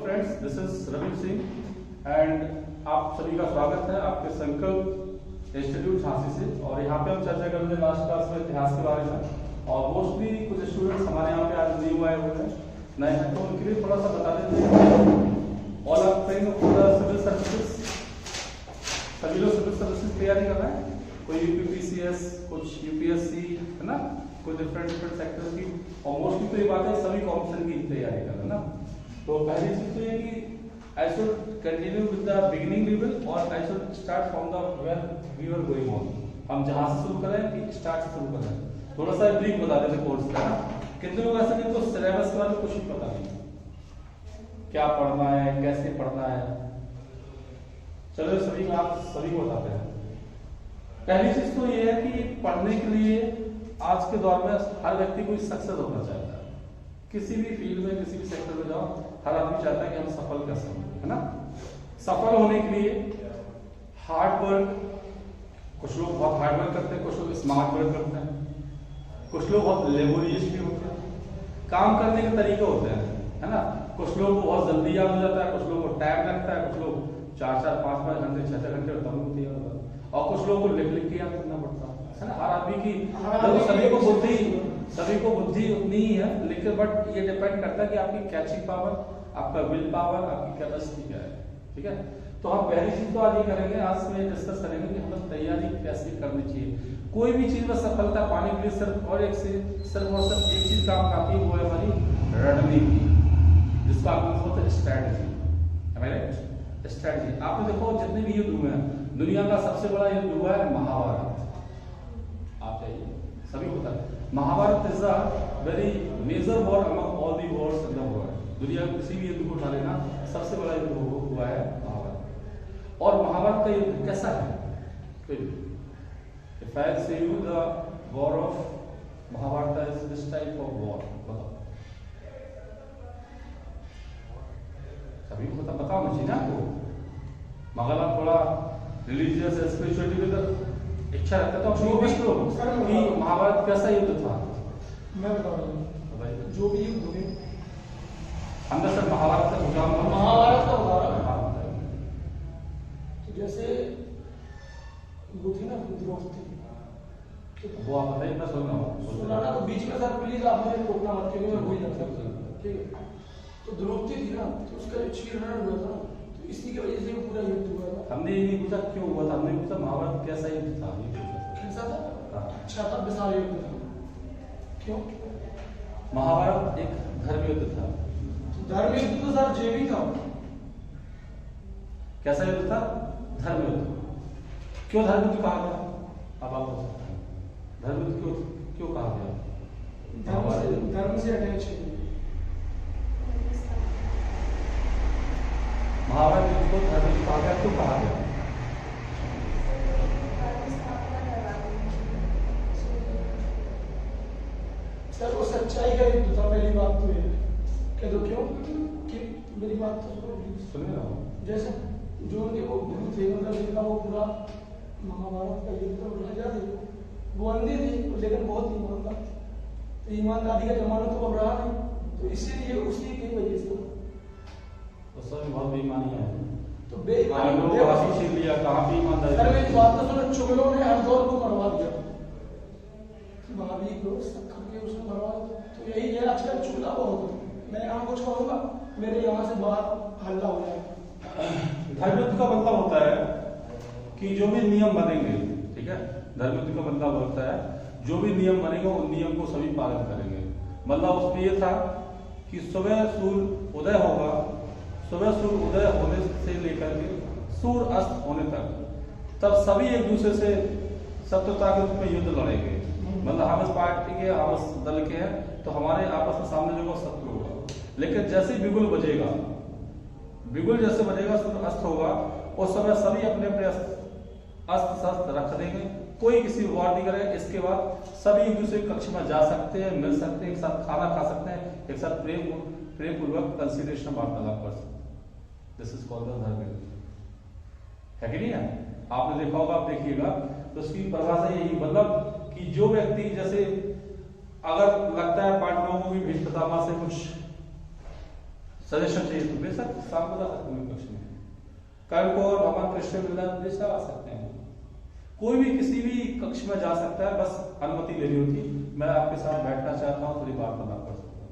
Friends, this is Ravi Singh and आप सभी का स्वागत है आपके संकल्प इंस्टीट्यूट झांसी से। और यहाँ पे हम चर्चा करेंगे लास्ट क्लास में इतिहास के बारे में। और मोस्टली कुछ स्टूडेंट्स हमारे यहाँ पे आज न्यू आए हुए हैं, नए हैं, तो उनके लिए थोड़ा सा बता देते हैं। All are praying for the civil services. सभी लोग सिविल सर्विसेज तैयारी कर रहे हैं, कोई यूपीपीसीएस, कुछ यूपीएससी, है ना, कोई डिफरेंट सेक्टर्स की। और मोस्टली तो ये बात है सभी कॉम्पिटिशन की तैयारी कर रहे हैं ना। तो पहली चीज तो ये कि I should continue with the beginning level और I should start from the where we were going on। हम जहाँ से शुरू करें कि स्टार्ट से शुरू करें, थोड़ा सा ब्रीफ बता देते कोर्स का। कितने लोग ऐसे जिनको सिलेबस के बारे में कुछ भी पता नहीं, क्या पढ़ना है, कैसे पढ़ना है। चलो सभी को आप सभी को बताते हैं। पहली चीज तो ये है कि पढ़ने के लिए आज के दौर में हर व्यक्ति को सक्सेस होना चाहता है। किसी भी फील्ड में, किसी भी सेक्टर में जाओ, हर आदमी चाहता है कि हम सफल कैसे हों, है ना। सफल होने के लिए हार्ड वर्क, कुछ लोग बहुत हार्ड वर्क करते हैं, कुछ लोग स्मार्ट वर्क करते हैं, कुछ लोग बहुत लेबोरियस भी होते हैं। काम करने के तरीके होते हैं, है ना। कुछ लोगों को बहुत जल्दी याद हो जाता है, कुछ लोगों को टाइम लगता है, कुछ लोग 4-4, 5-5 घंटे, 6-6 घंटे तब होती है, और कुछ लोगों को लिख के याद करना पड़ता है ना। हर आदमी की सभी को बुद्धि उतनी ही है, लेकिन बट ये डिपेंड करता है कि आपकी कैचिंग पावर, आपका विल पावर, आपकी कैपेसिटी क्या है, ठीक है। तो हम पहली चीज तो आज ये करेंगे, आज में डिस्कस करेंगे कि हमें तैयारी कैसे करनी चाहिए। कोई भी चीज में सफलता पाने के लिए सिर्फ और एक चीज काम आती है, वो है हमारी रणनीति, जिसको आप बोलते हैं स्ट्रैटेजी। स्ट्रैटेजी आपने देखो जितने भी युद्ध हुए हैं, दुनिया का सबसे बड़ा युद्ध हुआ है महाभारत। आप चाहिए सभी को पता है Mahabharat is a very major war among all the wars in the world. दुनिया में किसी भी युद्ध को उठा लेना, सबसे बड़ा युद्ध हुआ है महाभारत। और महाभारत का युद्ध कैसा है? If I say you the war of Mahabharat is this type of war, बताओ सभी को बताओ ना, चाहिए आपको। मगर आप थोड़ा रिलीजियस स्पिरिचुअलिटी में इच्छा रखता तो कि महाभारत कैसा युद्ध था। मैं बता रहा हूँ जो भी युद्ध हुए, हम तो सर महाभारत का उदाहरण तो जैसे वो थी ना द्रौपदी, वो आप बताइए, मैं सुना ना। तो बीच में सर प्लीज आप मुझे टोकना मत, क्योंकि मैं भूल जाता हूँ, ठीक है। तो द्रौपदी थी ना, तो उसका जो चीरहरण हुआ था, तो इसी की वजह से पूरा युद्ध हुआ था। हमने ये नहीं पूछा क्यों हुआ था, हमने पूछा महाभारत कैसा युद्ध था। कैसा था? अच्छा था, विशाल युद्ध था। क्यों? महाभारत एक धर्म युद्ध था। धर्म युद्ध तो सर जे भी था। कैसा युद्ध था? धर्म युद्ध। क्यों धर्म युद्ध कहा गया? अब आप बता सकते हैं धर्म युद्ध क्यों कहा गया? धर्म से अटैच है महाभारत युद्ध को धर्म युद्ध कहा गया, क्यों कहा गया? सर वो सच्चाई का युद्ध था। पहली बात तो ये कह दो क्यों कि मेरी बात तो सुनिए ना। जैसे जो उनके वो गुरु थे, मतलब जिनका वो पूरा महाभारत का युद्ध राजा थे, वो अंधे थे लेकिन बहुत ईमानदार थे। तो ईमानदारी का जमाना तो अब रहा नहीं, तो इसीलिए उसी की वजह से तो सब बहुत बेईमानी है। तो बेईमानी लोग काफी सीख लिया, काफी ईमानदारी। सर मेरी बात तो सुनो, चुगलों ने हर दौर को मरवा दिया, भाभी को करके उसने मरवा दिया। तो यही है आजकल चुगला बहुत है। मैं यहाँ कुछ कहूँगा, मेरे यहाँ से बाहर हल्ला हो जाएगा। धर्म युद्ध का मतलब होता है कि जो भी नियम बनेंगे, ठीक है, धर्म युद्ध का मतलब होता है जो भी नियम बनेंगे उन नियम को सभी पालन करेंगे। मतलब उसमें यह था कि सुबह सूर्य उदय होगा, सुबह सूर्य उदय होने से लेकर के सूर्य अस्त होने तक, तब सभी एक दूसरे से शत्रुता के रूप में युद्ध लड़ेंगे। मतलब हम इस पार्टी के, हम इस दल के हैं, तो हमारे आपस में सामने जो शत्रु होगा। लेकिन जैसे बिगुल बजेगा, बिगुल जैसे बजेगा, सूर्य अस्त होगा, उस समय सभी अपने अपने अस्त्र शस्त्र रख देंगे, कोई किसी वार नहीं करेगा। इसके बाद सभी एक दूसरे कक्ष में जा सकते हैं, मिल सकते हैं, एक साथ खाना खा सकते हैं, एक साथ प्रेम पूर्वक कंसिडरेशन वार्तालाप कर सकते हैं। दिस इज कॉल्ड द धर्म युद्ध, है कि नहीं है? आपने देखा होगा, आप देखिएगा तो उसकी परिभाषा यही, मतलब कि जो व्यक्ति जैसे अगर लगता है पांडवों को भी भीष्म पितामह से कुछ सजेशन चाहिए तो बेशक शाम को जा सकते हैं कक्ष में। कल को भगवान कृष्ण लीला बेशक आ सकते हैं। कोई भी किसी भी कक्ष में जा सकता है, बस अनुमति लेनी होती। मैं आपके साथ बैठना चाहता हूँ, थोड़ी वार्तालाप कर सकता हूँ,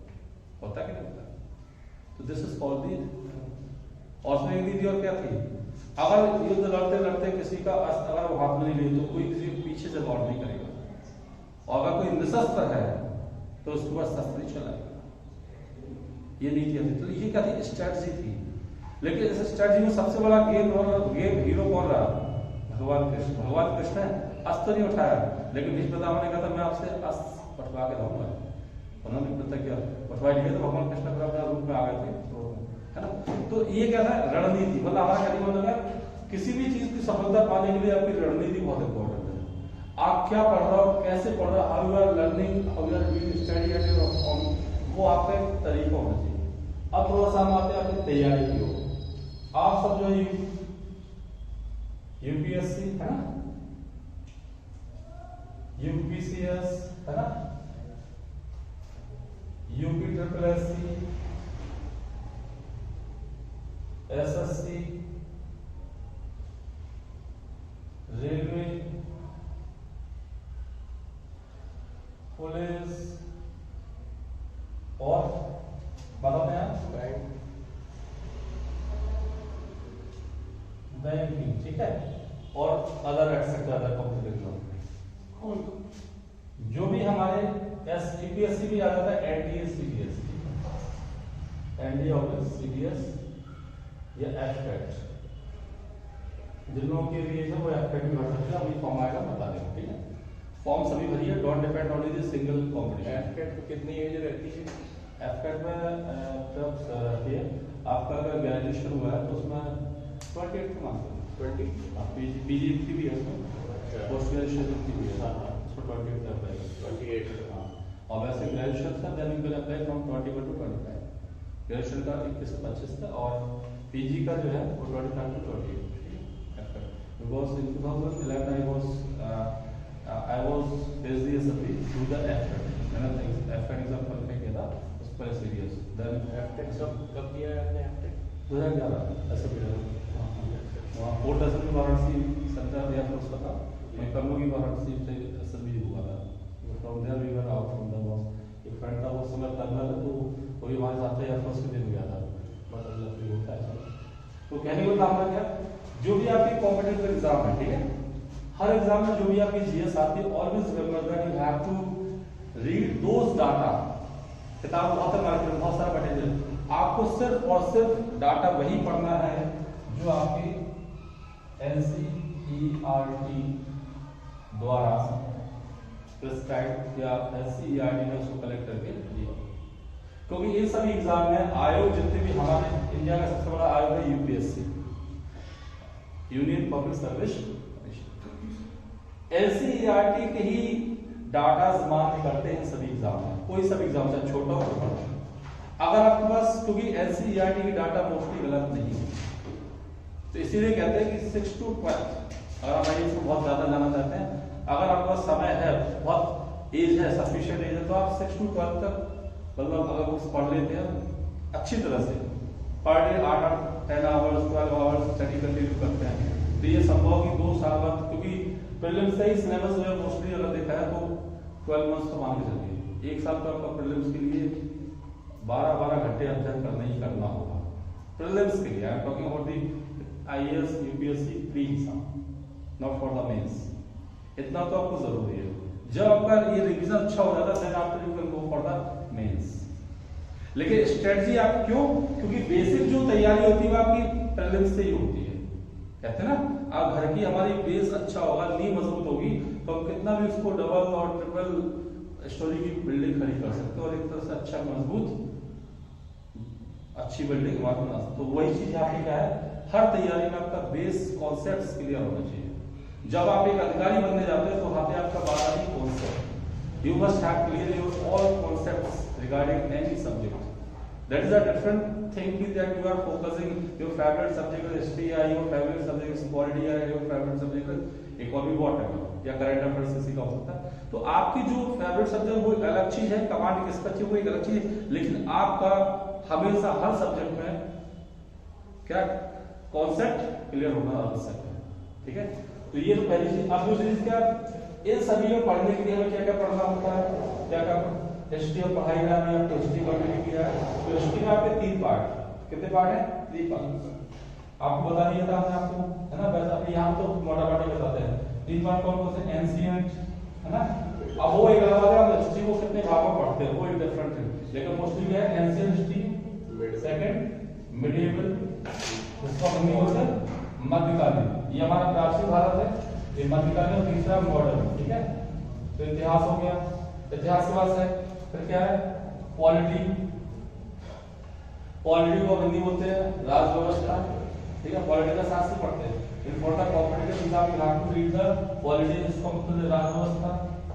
होता कि नहीं होता? तो दिस इज कॉल्ड दी। और उसमें एक दीदी और क्या थी, अगर युद्ध लड़ते लड़ते किसी का अस्त्र अगर वो हाथ में नहीं ले तो कोई किसी के पीछे से वार नहीं करेगा, और अगर कोई निशस्त्र है तो उसके पास शस्त्र नहीं चलाएगा। ये नीति थी। तो ये क्या थी? स्ट्रेटजी थी। लेकिन इस स्ट्रेटजी में सबसे बड़ा गेम हीरो कौन रहा? भगवान कृष्ण। भगवान कृष्ण ने अस्त्र नहीं उठाया, लेकिन भीष्म पितामह ने कहा था मैं आपसे अस्त्र पठवा के रहूंगा। उन्होंने प्रतिज्ञा पठवाई नहीं तो भगवान कृष्ण फिर अपने रूप में आ गए थे, है ना। तो ये क्या था? रणनीति। मतलब हमारा कहने का मतलब है किसी भी चीज की सफलता पाने के लिए आपकी रणनीति बहुत इंपॉर्टेंट है। आप क्या पढ़ रहे हो, कैसे पढ़ रहे हो, how you are learning, how you are doing study at your home, वो आपका एक तरीका होना चाहिए। अब थोड़ा सा हम आते हैं अपनी तैयारी की ओर। आप सब जो यूपीएससी है ना, यूपीसीएस है ना, UP triple SC, SSC, railway, police और बताते हैं बैंकिंग, ठीक है, और other etcetera other competitive exam. जो भी हमारे यूपीएससी भी आ जाता है, एनडीए सीडीएस, एनडीए और सीडीएस या एफटेट, जिन लोगों के लिए है वो एफटेट भी भर सकते हैं। अभी फॉर्म आएगा बता देंगे, ठीक है। फॉर्म सभी भरिए, don't depend on the single competition. एफटेट को कितनी एज रहती है? एफटेट में तब रहती है आपका अगर ग्रेजुएशन हुआ है तो उसमें 28 के मार्क्स 20। पीजी की भी है उसमें, पोस्ट ग्रेजुएशन की भी है, उसको 28 तक अप्लाई 28। हाँ। और वैसे ग्रेजुएशन का then you can apply from 21 to 25। Graduation का 21 से 25 तक, और पीजी का जो है वो 25 to 28। Because in 2011 I was busy as a through the FTET. मैंने FTET एग्जाम क्वालिफाई किया था उस पर सीरियस। देन एफटेट कब दिया है आपने? एफटेट 2011 ऐसे भी वहाँ 4 डजन में वाराणसी सेंटर दिया था उसका था, मैं कर्नूल की वाराणसी से एसएलबी हुआ था। From there we were out from the boss. एक फ्रेंड था वो समय करना था तो वो भी हमारे साथ एयरफोर्स के दिन गया था, बट अल्लाह से होता है। तो कहने को काम क्या, जो भी आपकी कॉम्पिटिटिव एग्जाम है, ठीक है, हर एग्जाम में जो भी आपकी जीएस आती है, always remember that you have to read those data. किताब बहुत है मार्केट में, बहुत सारा मटेरियल, आपको सिर्फ और सिर्फ डाटा वही पढ़ना है जो आपकी एनसीईआरटी द्वारा प्रिस्क्राइब या एनसीईआरटी ने उसको कलेक्ट करके दिया। क्योंकि इन सभी एग्जाम में आयोग, जितने भी हमारे इंडिया का सबसे बड़ा आयोग है UPSC, union public service commission, NCERT के ही डाटा मान्य करते हैं सभी एग्जाम में, कोई सब एग्जाम चाहे छोटा हो बड़ा। अगर आपके पास, क्योंकि एनसीईआरटी की डाटा मोस्टली गलत नहीं है, तो इसीलिए कहते हैं कि 6 to 12, अगर आप आईएएस को बहुत ज्यादा जाना चाहते हैं, अगर आपके पास समय है, बहुत एज है, सफिशिएंट एज है, तो आप 6 to 12 तक मतलब अगर बुक्स पढ़ लेते हैं अच्छी तरह से, per day 8-10 hours 12 hours study continue करते हैं, तो ये संभव कि 2 साल बाद, क्योंकि प्रीलिम्स का ही सिलेबस जो है मोस्टली अगर देखा है तो 12 मंथ्स तो मान के चलिए, 1 साल तो आपका प्रीलिम्स के लिए 12-12 घंटे अध्ययन करना ही करना होगा प्रीलिम्स के लिए। I am talking about the IAS UPSC pre exam, not for the mains. इतना तो आपको जरूरी है। जब आपका ये रिवीजन अच्छा हो जाता है then after you can go for the mains. लेकिन स्ट्रेटजी आप क्यों? क्योंकि बेसिक जो तैयारी होती है वो आपकी प्रीलिम्स से ही होती है। कहते हैं ना, आप घर की हमारी बेस अच्छा होगा, नींव मजबूत होगी, तो हम कितना भी उसको डबल और ट्रिपल स्टोरी की बिल्डिंग खड़ी कर सकते हैं, और एक तरह से अच्छा मजबूत अच्छी बिल्डिंग हमारे बना सकते। तो वही चीज यहाँ पे क्या है, हर तैयारी में आपका बेस कॉन्सेप्ट क्लियर होना चाहिए। जब आप एक अधिकारी बनने जाते हैं तो वहां पे आपका 12 ही concept, you must have clear your all concepts regarding any subject. That is a different thing that you are focusing your favorite subject is history, या your favorite subject is polity, या your favorite subject is economy, whatever, या current affairs किसी का हो सकता है। तो आपकी जो फेवरेट सब्जेक्ट वो एक अलग चीज है, कमांड किसका चाहिए वो एक अलग चीज है, लेकिन आपका हमेशा हर सब्जेक्ट में क्या कॉन्सेप्ट क्लियर होना आवश्यक है, ठीक है। तो ये तो पहली चीज। अब दूसरी चीज क्या, इन सभी में पढ़ने के लिए हमें क्या क्या पढ़ना होता है, क्या क्या हिस्ट्री ऑफ पढ़ाई में आपने आपको हिस्ट्री कंप्लीट किया है, तो हिस्ट्री में आपके 3 पार्ट, कितने पार्ट है, 3 पार्ट आपको बता दिया था हमने आपको, है ना। वैसे अभी यहाँ तो मोटा मोटी बताते हैं 3 पार्ट कौन कौन से, एंशिएंट, है ना। अब वो एक अलग है, हिस्ट्री को कितने भाग में पढ़ते हैं वो एक डिफरेंट है, लेकिन मोस्टली क्या है, एंशिएंट हिस्ट्री, सेकंड मिडिएवल, जिसको हम बोलते हैं मध्यकालीन, ये हमारा प्राचीन भारत है, ये मध्यकालीन, और तीसरा मॉडर्न, ठीक है। तो इतिहास हो गया, इतिहास के बाद है फिर क्या है, पॉलिटी, पॉलिटी को हिंदी बोलते हैं राज व्यवस्था, ठीक है। पॉलिटी का शास्त्र पढ़ते हैं, इम्पोर्टेंट कॉम्पिटिटिव एग्जाम में आपको रीड द पॉलिटी, जिसको मतलब राज व्यवस्था,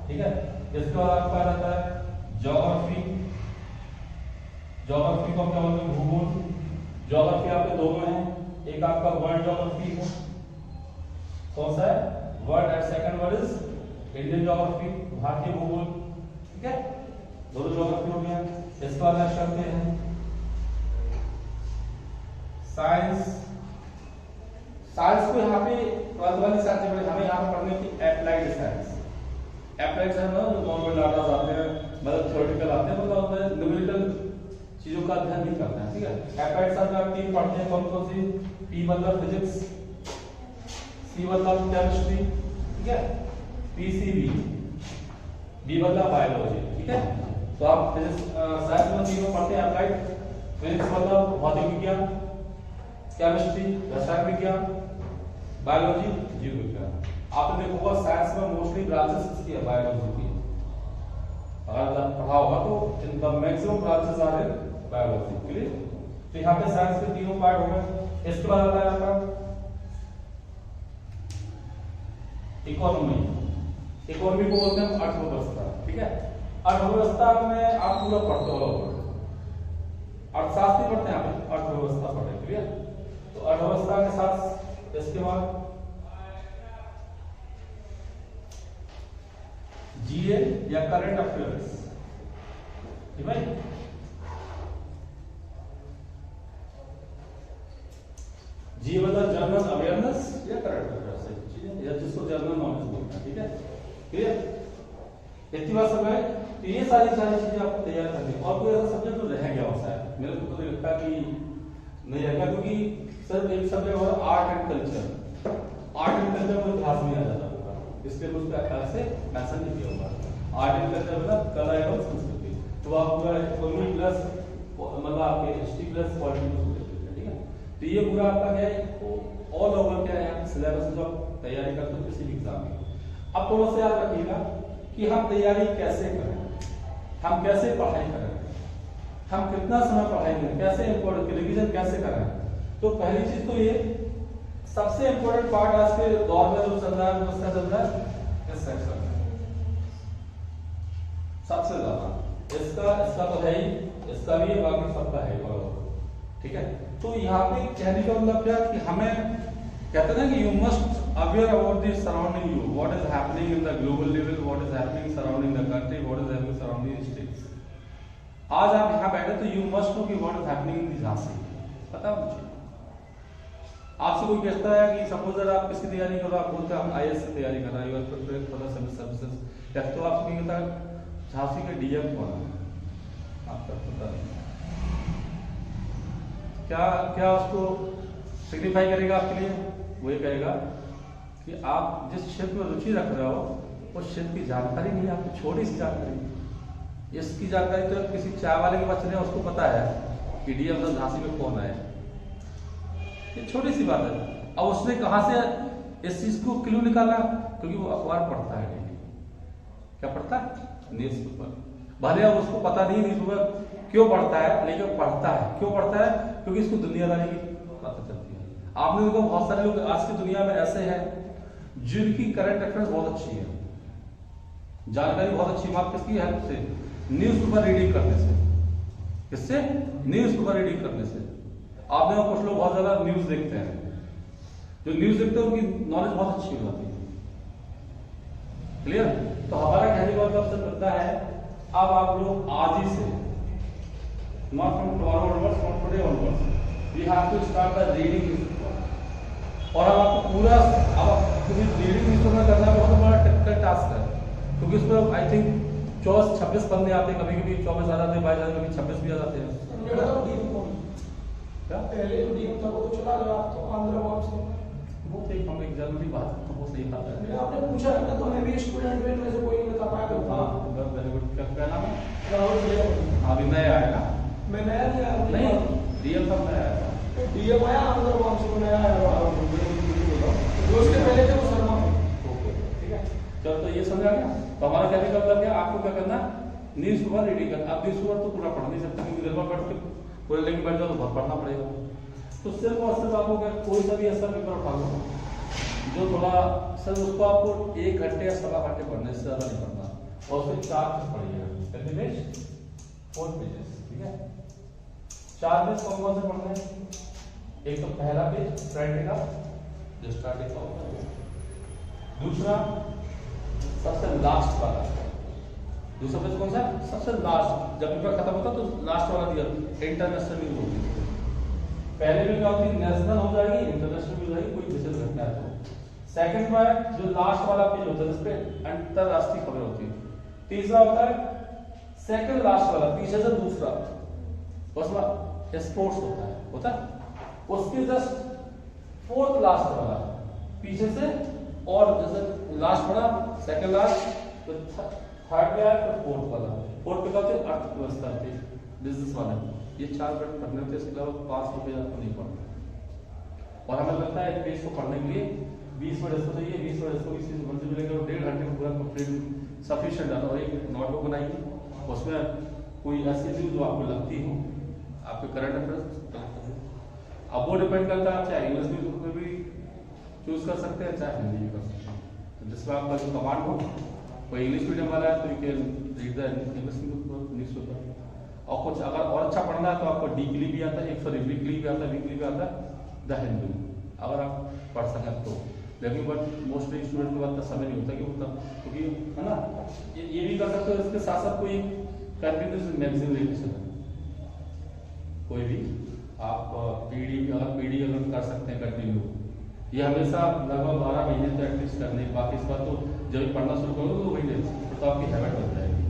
ठीक है। इसके बाद आपका आ जाता है ज्योग्राफी, ज्योग्राफी को हम क्या बोलते हैं, भूगोल। ज्योग्राफी आपके दोनों हैं, एक आपका वर्ल्ड ज्योग्राफी है, कौन सा है, world, and second word is Indian geography, भारतीय भूगोल, ठीक है। दोनों ज्योग्राफी हो गया। इसके बाद नेक्स्ट करते हैं साइंस। साइंस को यहाँ पे 12th वाली साइंस में हमें यहाँ पे पढ़ने की एप्लाइड साइंस। एप्लाइड साइंस ना जो नॉर्मल डाटा आते हैं, मतलब थ्योरेटिकल आते हैं, मतलब उसमें न्यूमेरिकल चीजों का अध्ययन नहीं करते हैं, ठीक है। एप्लाइड साइंस में आप 3 पढ़ते हैं, कौन कौन सी, पी मतलब फिजिक्स, सी मतलब केमिस्ट्री, ठीक है, पीसीबी, बी मतलब बायोलॉजी, ठीक है। तो आप फिजिक्स साइंस में तीनों पढ़ते हैं, एप्लाइड फिजिक्स मतलब भौतिक विज्ञान, केमिस्ट्री रसायन विज्ञान, बायोलॉजी जीव विज्ञान। आपने देखा होगा साइंस में मोस्टली ब्रांचेस किसकी है, बायोलॉजी की, अगर पढ़ा होगा तो इनका मैक्सिमम ब्रांचेस आ रहे हैं बायोलॉजी, क्लियर। तो यहाँ पे साइंस के 3 पार्ट हो गए। इसके बाद आता है आपका इकोनॉमी। इकोनॉमी को बोलते हैं अर्थव्यवस्था, ठीक है। अर्थव्यवस्था में आप पूरा पढ़ते हो, अर्थशास्त्र पढ़ते हैं आप, अर्थव्यवस्था पढ़े, क्लियर। तो अर्थव्यवस्था के साथ इसके बाद जीए या करंट अफेयर्स, ठीक है। जी मतलब जनरल अवेयरनेस या करंट अफेयर्स चीजें, या जिसको जनरल नॉलेज बोलते हैं, ठीक है, क्लियर। इतनी बात समझ में। तो ये सारी चीजें आपको तैयार करनी है। और कोई ऐसा सब्जेक्ट जो रह गया होता है, मेरे को तो लगता है कि नहीं रहेगा, क्योंकि सर एक सब्जेक्ट और art and culture, art and culture में इतिहास में आ जाता होगा, इसलिए मुझ पर अलग से मेंशन नहीं किया होगा। आर्ट एंड कल्चर मतलब कला एवं संस्कृति, तो आप पूरा इकोनॉमी प्लस मतलब आपके हिस्ट्री प्लस पॉलिटिक्स, ठीक है। तो ये पूरा आपका क्या है, ऑल ओवर क्या है सिलेबस जो आप तैयारी करते हो किसी भी एग्जाम की। अब थोड़ा सा याद रखिएगा कि हम तैयारी कैसे करें, हम कैसे पढ़ाई करें, हम कितना समय पढ़ाई करें, कैसे इम्पोर्टेंट रिवीजन कैसे करें। तो पहली चीज तो ये सबसे इम्पोर्टेंट पार्ट आज के दौर में जो चल रहा है, उसका चल रहा है इस सेक्शन में सबसे ज्यादा। इसका तो है ही, इसका भी है, बाकी सबका है बराबर, ठीक है। तो यहाँ पे कहने का मतलब क्या कि हमें कहते हैं कि you must aware about the surrounding you, what is happening in the global level, what is happening surrounding the country, what is happening surrounding states. आज आप यहाँ बैठे तो यू मस्ट नो कि what is happening in the Jhansi, पता मुझे। आपसे कोई कहता है कि सपोज अगर आप किसकी तैयारी कर रहे हो, आप बोलते हैं आईएएस की तैयारी कर रहे हो, prepare for the civil services, या तो आपसे कहता है झांसी के डीएम कौन है, आपका पता नहीं, क्या उसको सिग्निफाई करेगा आपके लिए। वो ये कहेगा कि आप जिस क्षेत्र में रुचि रख रहे हो उस क्षेत्र की जानकारी नहीं है, आपको छोटी सी जानकारी। इसकी जानकारी तो किसी चाय वाले के पास चले उसको पता है कि डीएम झांसी में कौन है, ये छोटी सी बात है। अब उसने कहां से इस चीज को क्लू निकाला, क्योंकि वो अखबार पढ़ता है डेली। क्या पढ़ता है, न्यूज पेपर। भले अब उसको पता नहीं न्यूज पेपर क्यों पढ़ता है, लेकिन पढ़ता है। क्यों पढ़ता है, क्योंकि इसको दुनियादारी की पता चलती है। आपने देखो बहुत सारे लोग आज की दुनिया में ऐसे हैं जिनकी करंट अफेयर्स बहुत अच्छी है, जानकारी बहुत अच्छी बात किसकी हेल्प से, न्यूज पेपर रीडिंग करने से। किससे, न्यूज पेपर रीडिंग करने से। आपने कुछ लोग बहुत ज्यादा न्यूज देखते हैं, जो न्यूज देखते हैं उनकी नॉलेज बहुत अच्छी हो जाती है, क्लियर। तो हमारा कहने का मतलब सिर्फ इतना है, अब आप लोग आज ही से not from tomorrow onwards, from today onwards. We have to start the reading newspaper. और अब आपको पूरा अब रीडिंग न्यूज़पेपर करना बहुत बड़ा टिपिकल टास्क है, क्योंकि उसमें आई थिंक 24-26 पन्ने आते हैं, कभी कभी 24 आ जाते हैं, 22 आते हैं, कभी 26 भी आ जाते हैं। क्या पहले जो डीएम था वो तो चला गया, तो आंध्र वापस वो तो एक हम एक जरूरी बात तो वो सही बात है। मैंने आपने पूछा है ना, तो मैं भी स्टूडेंट में से कोई नहीं बता पाया। हाँ वेरी गुड। क्या नाम है? राहुल भैया। अभी नया आएगा। मैं नया नहीं आया। नहीं डीएम तब नया आएगा। डीएम आया आंध्र वापस में नया आया, जो उसके पहले थे वो शर्मा। ओके ठीक है, चलो तो ये समझ आ गया। तो हमारा क्या निकल गया, आपको क्या करना, न्यूज़ पेपर रीडिंग करना। अब न्यूज़ पेपर तो पूरा पढ़ नहीं सकते, क्योंकि दिन भर पढ़ के पूरे लेके बैठ जाओ तो बहुत पढ़ना पड़ेगा। तो सिर्फ और सिर्फ आपको क्या कोई सा भी ऐसा पेपर उठा लो जो थोड़ा सर उसको आपको 1 घंटे या 1.25 घंटे पढ़ने से ज्यादा नहीं पढ़ना, और उसमें 4 पेज पढ़िएगा, 4 पेजेस, ठीक है। 4 पेज कौन कौन से पढ़ने हैं? एक तो पहला पेज फ्रंट का जो स्टार्टिंग का होता है, दूसरा सबसे लास्ट वाला, दूसरा पेज कौन सा? सबसे लास्ट, जब पेपर खत्म होता तो लास्ट वाला दिया इंटरनेशनल न्यूज होगी। पहले में क्या होती है, नेशनल हो जाएगी, इंटरनेशनल भी हो जाएगी, कोई विशेष घटना है तो। सेकंड में जो लास्ट वाला पेज होता है जिसपे अंतरराष्ट्रीय खबर होती है। तीसरा होता है सेकंड लास्ट वाला, पीछे से दूसरा, उसमें स्पोर्ट्स होता है। उसके जस्ट फोर्थ लास्ट वाला, पीछे से और जैसे लास्ट वाला सेकंड लास्ट, तो थर्ड में आया तो फोर्थ वाला। फोर्थ पे क्या होते हैं, अर्थव्यवस्था होती है, बिजनेस वाला। ये 4 पेज पढ़ने होते हैं, इसके अलावा 5 रुपये आपको नहीं पढ़ना। और हमें लगता है एक पेज को पढ़ने के लिए 20 मिनट इसको चाहिए, 20 मिनट इसको, इसी से मंजिल मिलेगा, 1.5 घंटे में पूरा कंप्लीट सफिशिएंट है। और एक नोटबुक बनाइए, उसमें कोई ऐसी न्यूज जो आपको लगती हो, आपके करंट अफेयर्स। अब वो डिपेंड करता है, आप चाहे इंग्लिश न्यूज में भी चूज कर सकते हैं, चाहे हिंदी भी कर सकते हैं। तो जिसमें आपका जो कमांड हो, कोई इंग्लिश मीडियम वाला है तो you can read the English newspaper. और कुछ अगर और अच्छा पढ़ना है तो आपको वीकली भी आता है, वीकली भी आता है, वीकली भी आता है द हिंदू, अगर आप पढ़ सकें तो। लेकिन बट मोस्टली स्टूडेंट के पास समय नहीं होता कि वो क्योंकि है ना, ये भी कर सकते हो। इसके साथ साथ कोई कंटिन्यूस मैगजीन लेके चलें, कोई भी आप पीडी अगर कर सकते हैं कंटिन्यू, ये हमेशा लगभग 12 महीने तक एटलीस्ट करने। बाकी इस बात तो जब पढ़ना शुरू करोगे तो वही तो आपकी हैबिट बन जाएगी,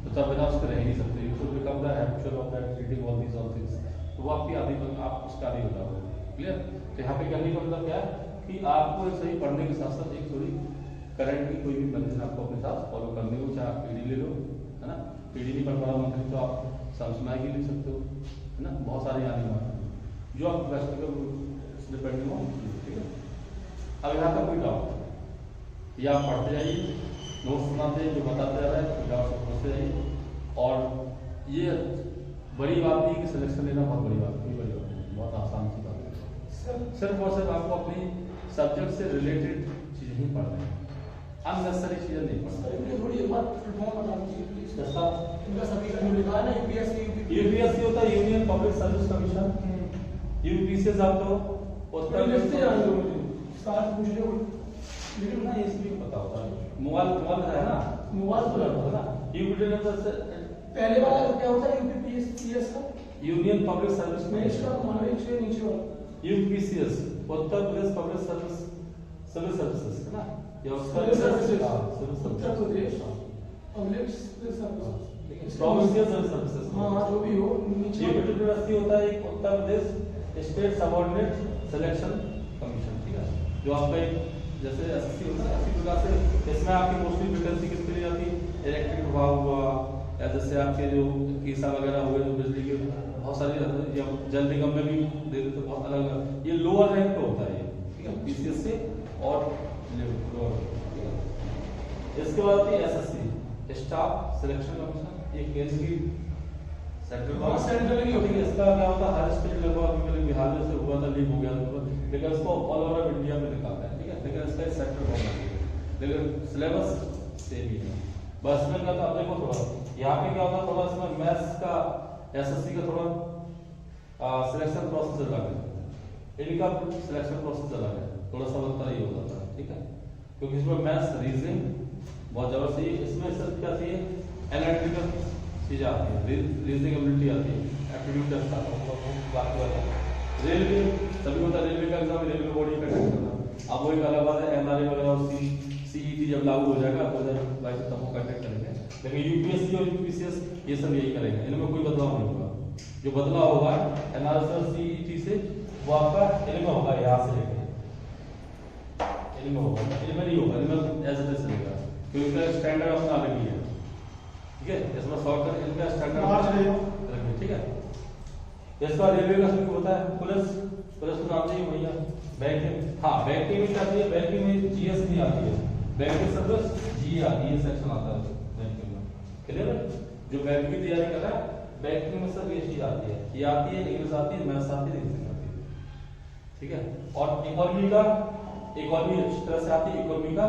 तो तब बिना उसके रह नहीं सकते। You should become the habitual of that reading all these all things, तो वो आपकी आदि, आप उसका आदी हो जाओगे। क्लियर? तो यहाँ पे कहने का मतलब क्या है कि आपको सही पढ़ने के साथ साथ एक थोड़ी करंट की कोई भी मैगजीन आपको अपने साथ फॉलो करनी हो, चाहे आप पीडी ले लो, है ना। पीडी नहीं पढ़ पा रहा हूँ तो आप समझना ही ले सकते हो, है ना। बहुत सारे आदि बात जो आप बेस्ट डिपेंडिंग हो, ठीक है। अब यहाँ तक कोई डाउट, या आप पढ़ते जाइए, नोट्स बनाते हैं, जो बताते जा रहे हैं डाउट से पूछते जाइए। और ये बड़ी बात नहीं कि सिलेक्शन लेना बहुत बड़ी बात, कोई बड़ी बात नहीं, बहुत आसान सी बात है। सिर्फ और सिर्फ आपको अपनी सब्जेक्ट से रिलेटेड चीजें ही पढ़ना है, अननेसेसरी चीजें नहीं पढ़ना। थोड़ी बात बता दीजिए जैसा इनका सभी का जो लिखा है ना, यूपीएससी होता है, यूनियन पब्लिक सर्विस कमीशन, यूपीसीएस आप तो उत्तर लिखते जाएंगे मुझे साथ पूछ रहे हो, लेकिन ना ये सभी पता होता है। मोबाइल है ना, मोबाइल तो है ना। पहले वाला क्या होता है, यूपीपीएस का यूनियन पब्लिक सर्विस में, इसका मानव से नीचे वाला UPCS, Uttar Pradesh public service, civil services है ना, या उसका civil services, Uttar Pradesh public service, provincial civil services, हाँ जो भी हो। नीचे यूपीपीएससी होता है एक Uttar Pradesh state subordinate selection commission, ठीक है। जो आपका एक जैसे एसएससी होता है, इसी प्रकार से इसमें आपकी मोस्टली वैकेंसी किसके लिए आती है, इलेक्ट्रिक विभाग हुआ, या जैसे आपके जो कीसा वगैरह हुए, जो बिजली के बहुत सारी, या जल निगम में भी दे देते बहुत अलग अलग, ये लोअर रैंक पे होता है ये, ठीक है, पीसीएस से और लोअर, ठीक है। इसके बाद आती है एसएससी स्टाफ सिलेक्शन कमीशन, ये केंद्र की सेंट्रल की होती है। इसका क्या होता है, हर स्टेट लगभग बिहार में से हुआ था, लीक हो गया था, लेकिन इसको ऑल ओवर इंडिया में निकालता है, ठीक है। लेकिन इसका सेंट्रल गवर्नमेंट है, लेकिन सिलेबस सेम ही है। बस में क्या था, अब देखो थोड़ा यहाँ पे क्या होता है, थोड़ा इसमें मैथ्स का एसएससी का थोड़ा सिलेक्शन प्रोसेस अलग है, इनका सिलेक्शन प्रोसेस अलग है, थोड़ा सा अंतर ही हो जाता है, ठीक है। क्योंकि इसमें मैथ्स रीजनिंग बहुत जबरदस्त है, इसमें सिर्फ क्या चाहिए, एनालिटिकल चीज़ आती है, रीजनिंग एबिलिटी आती है, एप्टीट्यूड टेस्ट आता है, वो बात हुआ था। रेलवे सभी होता है, रेलवे का एग्जाम रेलवे बॉडी कंडक्ट करना। अब वही अलग बात है, एमआरए वगैरह और सीईटी जब लागू हो जाएगा 2022 तब वो कंडक्ट करेंगे, लेकिन यूपीएससी और यूपीसीएस ये सब यही करेंगे, इनमें कोई बदलाव नहीं होगा। जो बदलाव होगा एनआरएस और सीईटी से वो आपका इनमें होगा, यहाँ से लेके इनमें होगा, इनमें नहीं होगा, इनमें एज इट इज चलेगा क्योंकि इनका स्टैंडर्ड अपना अलग ही है। ठीक है, इसमें शॉर्टकट इनका स्टैंडर्ड ठीक है। इसका रेलवे का सबको होता है पुलिस तो नाम नहीं भैया बैंकिंग। हाँ, बैंकिंग में क्या आती है, बैंकिंग में जीएस नहीं आती है, बैंकिंग सर्विस जी आती है, सेक्शन आता है बैंकिंग में। क्लियर है, जो बैंक की तैयारी कर रहा है बैंकिंग में सब ये चीज आती है, ये आती है, इंग्लिश आती है, मैथ्स आती है, रीजनिंग आती है। ठीक है, और इकोनॉमी का, इकोनॉमी अच्छी तरह से आती है, इकोनॉमी का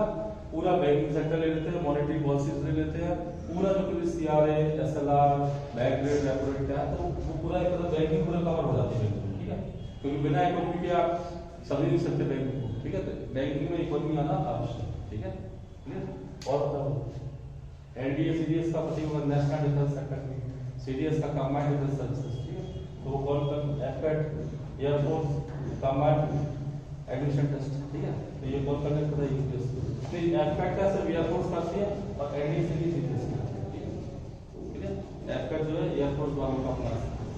पूरा बैंकिंग सेक्टर ले लेते हैं, मॉनेटरी पॉलिसीज ले लेते हैं, पूरा जो कुछ CRA, SLR, bank rate, repo rate क्या है, तो वो पूरा एक तरह बैंकिंग पूरा कवर हो जाती है। ठीक है, क्योंकि बिना इकोनॉमी के आप समझ नहीं सकते बैंकिंग को। ठीक है, तो बैंकिंग में इकोनॉमी आना आवश्यक। ठीक है, क्लियर। और बताओ एनडीए सीडीएस का पति होगा, नेशनल डिफेंस सेक्टर में सीडीएस का कमांड डिफेंस सर्विसेज। ठीक है, तो वो कॉल कर एफएट एयरफोर्स कमांड एडमिशन टेस्ट। ठीक है, तो ये कॉल करने का यूपीएस तो एफएट का सिर्फ एयरफोर्स करती है और एनडीए सीडीएस सीडीएस करती है। ठीक है, क्लियर। एफएट जो है एयरफोर्स वालों का अपना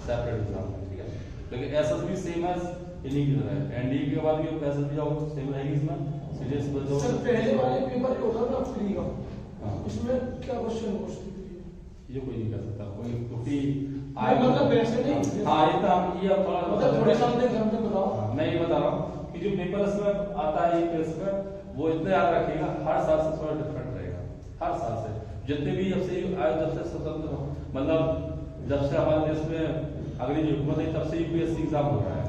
सेपरेट एग्जाम है। ठीक है, लेकिन एसएसबी सेम एज इन्हीं की तरह है, एनडीए के बाद भी एसएसबी जाओ सेम रहेगी, इसमें सीडीएस बदलो। सर पहले वाले पेपर जो होता था फ्री का, हाँ, उसमें क्या क्वेश्चन पूछते थे? ये कोई नहीं कर सकता कोई, क्योंकि मतलब वैसे नहीं। हाँ, ये तो ये अब थोड़ा मतलब थोड़े समथिंग बताओ। हाँ, मैं ये बता रहा हूँ कि जो पेपर इसमें आता है यूपीएस में, वो इतना याद रखिएगा हर साल से थोड़ा डिफरेंट रहेगा, हर साल से। जितने भी जब से स्वतंत्र हो, मतलब जब से हमारे देश में अगली जो हुकूमत है तब से यूपीएससी एग्जाम हो रहा है।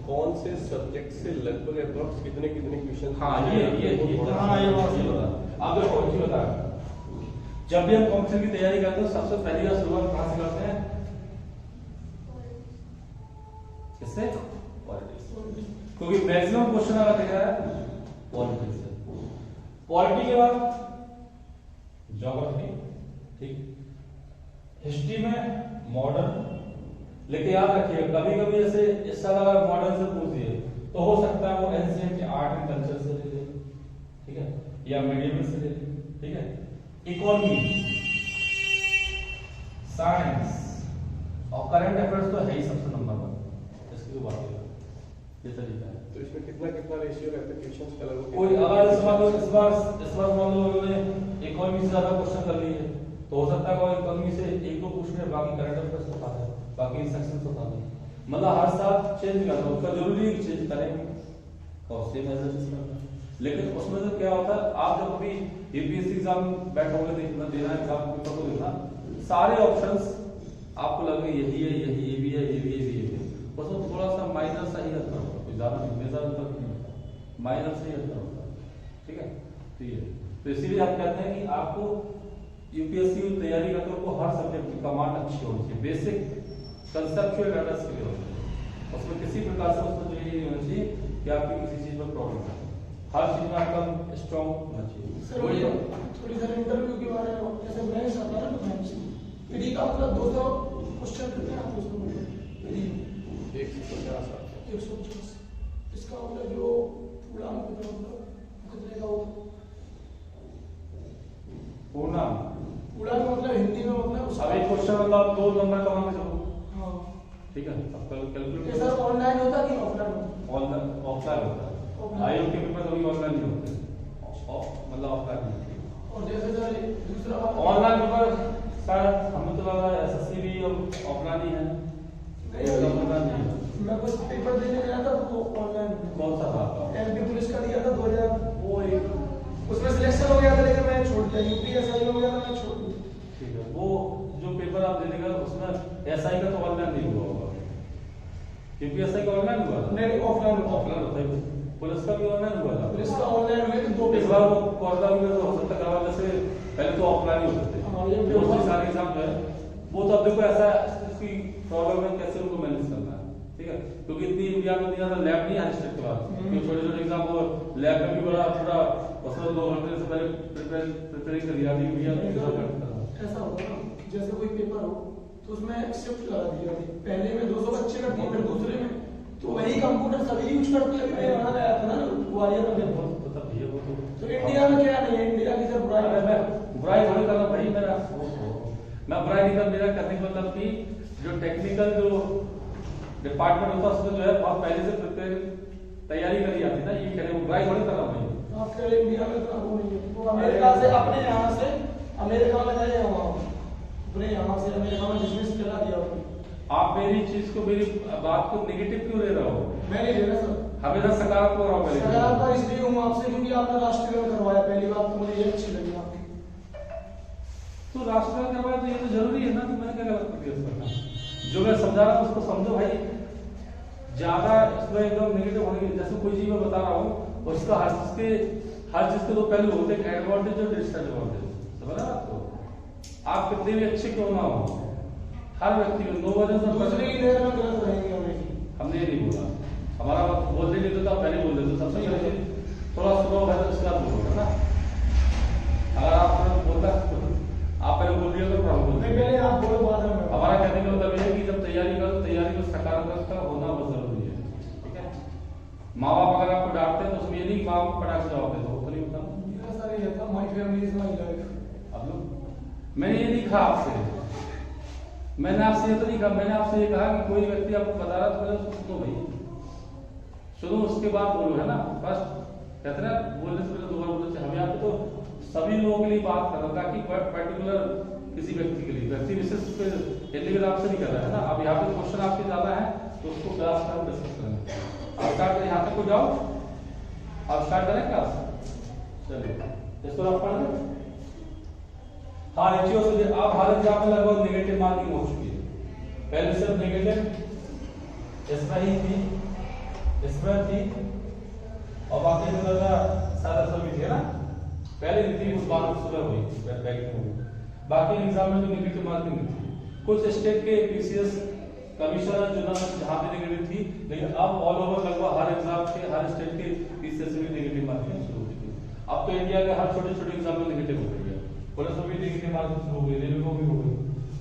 कौन से सब्जेक्ट से लगभग अप्रॉक्स कितने कितने क्वेश्चन? हाँ, ये बता। आप देखो ये बता, जब भी हम कॉम्पिटिशन की तैयारी करते हैं सबसे पहली बार शुरुआत कहाँ से करते हैं? किससे? पॉलिटिक्स। क्योंकि मैक्सिमम क्वेश्चन अगर दिख रहा है पॉलिटिक्स से, पॉलिटी के बाद ज्योग्राफी, ठीक, हिस्ट्री में मॉडर्न। लेकिन याद रखिए कभी कभी ऐसे इस साल अगर मॉडर्न से पूछ दिए तो हो सकता है वो एंशिएंट आर्ट एंड कल्चर से ले ले, ठीक है, या मीडियम से ले ले। ठीक है, इकोनॉमी, साइंस और करंट अफेयर्स तो है ही सबसे नंबर 1, इसकी तो बात है, ये तरीका है। तो इसमें कितना कितना रेशियो रहता है क्वेश्चंस का? लगभग कोई अगर इस बार मान लो उन्होंने इकोनॉमी से ज्यादा क्वेश्चन कर लिए तो हो सकता है कोई इकोनॉमी से एक दो पूछ रहे, बाकी करंट अफेयर्स बता दे, बाकी सेक्शंस बता दे, मतलब हर साल चेंज करना, उसका जरूरी है चेंज करेंगे और सेम एज करना। लेकिन उसमें तो क्या होता है, आप जब कभी यूपीएससी एग्जाम बैठोगे देखना, देना एग्जाम पेपर को देखना, सारे ऑप्शंस आपको लगेंगे यही है, यही ये भी है, ये भी है, ये भी है, उसमें थोड़ा सा माइनर सा ही अंतर होता है, कोई ज्यादा नहीं, मेजर अंतर नहीं होता, माइनर से ही अंतर होता है। ठीक है, तो इसीलिए हम कहते हैं कि आपको यूपीएससी की तैयारी करते हो हर सब्जेक्ट की कमांड अच्छी होनी चाहिए, बेसिक कंसेप्चुअल डाटा क्लियर होनी चाहिए, उसमें किसी प्रकार से उसमें तो ये नहीं होना चाहिए कि आपकी किसी चीज में प्रॉब्लम है, हर चीज में आपका स्ट्रॉन्ग होना चाहिए। सर थोड़ी देर इंटरव्यू के बारे में, जैसे ब्रांच आता है ना, ब्रांच पीडी का मतलब 200 क्वेश्चन करते हैं आप उसमें, पीडी 150, इसका मतलब जो पूरा मतलब कितने का होगा? पूरा मतलब हिंदी में मतलब अब एक क्वेश्चन मतलब 2 नंबर का मान के चलो, हाँ ठीक है, अब कैलकुलेट ये सर ऑनलाइन होता कि ऑफलाइन होता? ऑफलाइन होता है, आयोग के पेपर कभी ऑनलाइन नहीं होते, मतलब ऑफलाइन नहीं होते। और जैसे सर दूसरा ऑनलाइन पेपर शायद हमें तो लगा एसएससी भी ऑफलाइन ही है, मैं कुछ पेपर देने गया था तो ऑनलाइन। कौन सा था आपका? एमपी पुलिस का दिया था 2000, वो एक उसमें सिलेक्शन हो गया था लेकिन मैं छोड़ दिया, यूपीएसआई हो गया था मैं छोड़ दिया। ठीक है, वो जो पेपर आप देने गए उसमें एसआई का तो ऑनलाइन नहीं हुआ होगा, यूपीएसआई का ऑनलाइन हुआ था? नहीं, ऑफलाइन होता है, पुलिस का भी ऑनलाइन हुआ था, पुलिस का ऑनलाइन हुए तो 2 इस बार वो कोरोना में तो हो सकता करवा, जैसे पहले तो ऑफलाइन ही होते थे, मोस्टली सारे एग्जाम जो है वो, तो अब देखो ऐसा इसकी प्रॉब्लम है कैसे उनको मैनेज करना है। ठीक है, क्योंकि इतनी इंडिया में दिया था लैब नहीं अरिस्टेट के बाद, क्योंकि छोटे-छोटे एग्जाम को लैब में भी बड़ा थोड़ा उसमें 2 घंटे से पहले प्रिपेयरिंग कर दिया थी भैया ऐसा होता है ना, जैसे कोई पेपर हो तो उसमें शिफ्ट करा दी जाती है, पहले में 200 बच्चे करते हैं, फिर दूसरे में तो वही कंप्यूटर सभी यूज करते हैं। मैं वहां गया था ना ग्वालियर में, तो तब भैया वो तो इंडिया में क्या नहीं है, इंडिया की सिर्फ बुराई है। बुराई थोड़ी कर रहा भाई, मैं बुराई नहीं कर, मेरा करने का मतलब कि जो टेक्निकल जो डिपार्टमेंट होता है उसमें जो है बहुत पहले से तैयारी करी जाती है ना, ये कह रहे बुराई थोड़ी कर रहा भाई। आपके इंडिया में तो वो नहीं है, तो अमेरिका से अपने यहाँ से अमेरिका में गए वहाँ अपने यहाँ से अमेरिका में डिसमिस करा दिया। आप मेरी चीज को, मेरी बात को नेगेटिव क्यों ले रहे हो? मैं नहीं ले रहा सर, हमेशा सकारात्मक रहो। पहले सकारात्मक इसलिए हूँ आपसे क्योंकि आपने राष्ट्रीय करवाया, पहली बात तो मुझे ये अच्छी लगी आपकी। तो राष्ट्रीय करवाया तो ये तो जरूरी है ना, तो मैंने क्या गलत कर दिया इसमें? जो मैं समझा रहा हूँ उसको समझो भाई, ज्यादा इसमें एकदम नेगेटिव होने की, जैसे कोई चीज मैं बता रहा हूँ उसका हर चीज के दो पहलू होते हैं, एडवांटेज और डिसएडवांटेज, समझ रहे हो? आप कितने भी अच्छे क्यों ना हो, हर व्यक्ति को दो वजह से दूसरे की नजर में गलत रहेंगे हमने ये नहीं बोला, हमारा बात बोलने नहीं देता, पहले बोल देते सबसे पहले थोड़ा स्लो है तो उसके बाद बोलो ना। अगर आप बोलता आप पहले बोल दिया तो हम बोल पहले आप बोलो बाद में। हमारा कहने का मतलब ये है कि जब तैयारी करो तो तैयारी में सकारात्मक का होना बहुत जरूरी है, ठीक है? माँ बाप अगर आपको डांटते हैं तो उसमें ये नहीं माँ बाप पटाख से जवाब दे दो, तो नहीं होता। मेरा सर ये था, my family is my life. अब लोग मैंने ये नहीं कहा आपसे, मैंने आपसे ये तो नहीं कहा, मैंने आपसे ये कहा कि कोई व्यक्ति आपको बता रहा तो पहले सुनो भाई, सुनो उसके बाद बोलो, है ना? फर्स्ट कहते हैं बोलने से पहले 2 बार बोलना चाहिए। हम यहाँ पे तो सभी लोगों के लिए बात कर रहा था कि पर्टिकुलर किसी व्यक्ति के लिए, व्यक्ति विशेष पे इंडिविजुअल आपसे नहीं कर रहा है ना। अब यहाँ पे क्वेश्चन आपके ज्यादा है तो उसको क्लास का डिस्कस करेंगे। आप स्टार्ट करें, यहाँ तक को जाओ, आप स्टार्ट करें क्लास, चलिए इसको आप पढ़ लें। हाँ नीचे से अब हर एग्जाम में लगभग नेगेटिव मार्किंग हो चुकी है, पहले सिर्फ नेगेटिव इसमें ही थी, इसमें थी और बाकी जो लगा सारा सब भी थी ना, पहले थी उस बार सुबह हुई बैक में, बाकी एग्जाम में जो नेगेटिव मार्किंग थी कुछ स्टेट के पीसीएस कमिश्नर जो ना जहाँ पे नेगेटिव थी, लेकिन अब ऑल ओवर लगभग हर एग्जाम के हर स्टेट के पीसीएस में नेगेटिव मार्किंग शुरू हो चुकी है। अब तो इंडिया के हर छोटे छोटे एग्जाम में नेगेटिव हो गई है, पुलिस में भी नेगेटिव मार्किंग शुरू हो गई, रेलवे में भी हो गई,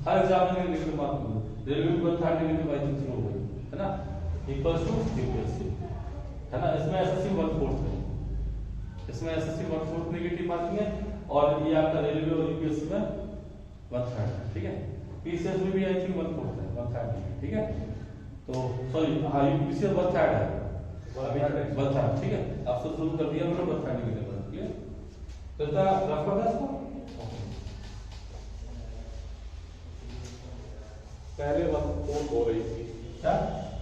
हर एग्जाम में नेगेटिव मार्किंग, रेलवे में 3rd नेगेटिव मार्किंग शुरू हो गई, है ना? इक्वल्स टू यूपीएससी, है ना? इसमें एसएससी 1/4 है, इसमें एसएससी 1/4 नेगेटिव मार्किंग है और ये आपका रेलवे और यूपीएससी में 1/3 है, ठीक है? पीसीएस में भी आई थिंक 1/4 है, 1/3, ठीक है? तो सॉरी हाँ यूपीएससी 1/3 है, 1/3, ठीक है? आपसे शुरू कर दिया मैंने 1/3 नेगेटिव, ठीक है? तो इतना रफ कर दें इसको। पहले 1/4 हो रही थी, क्या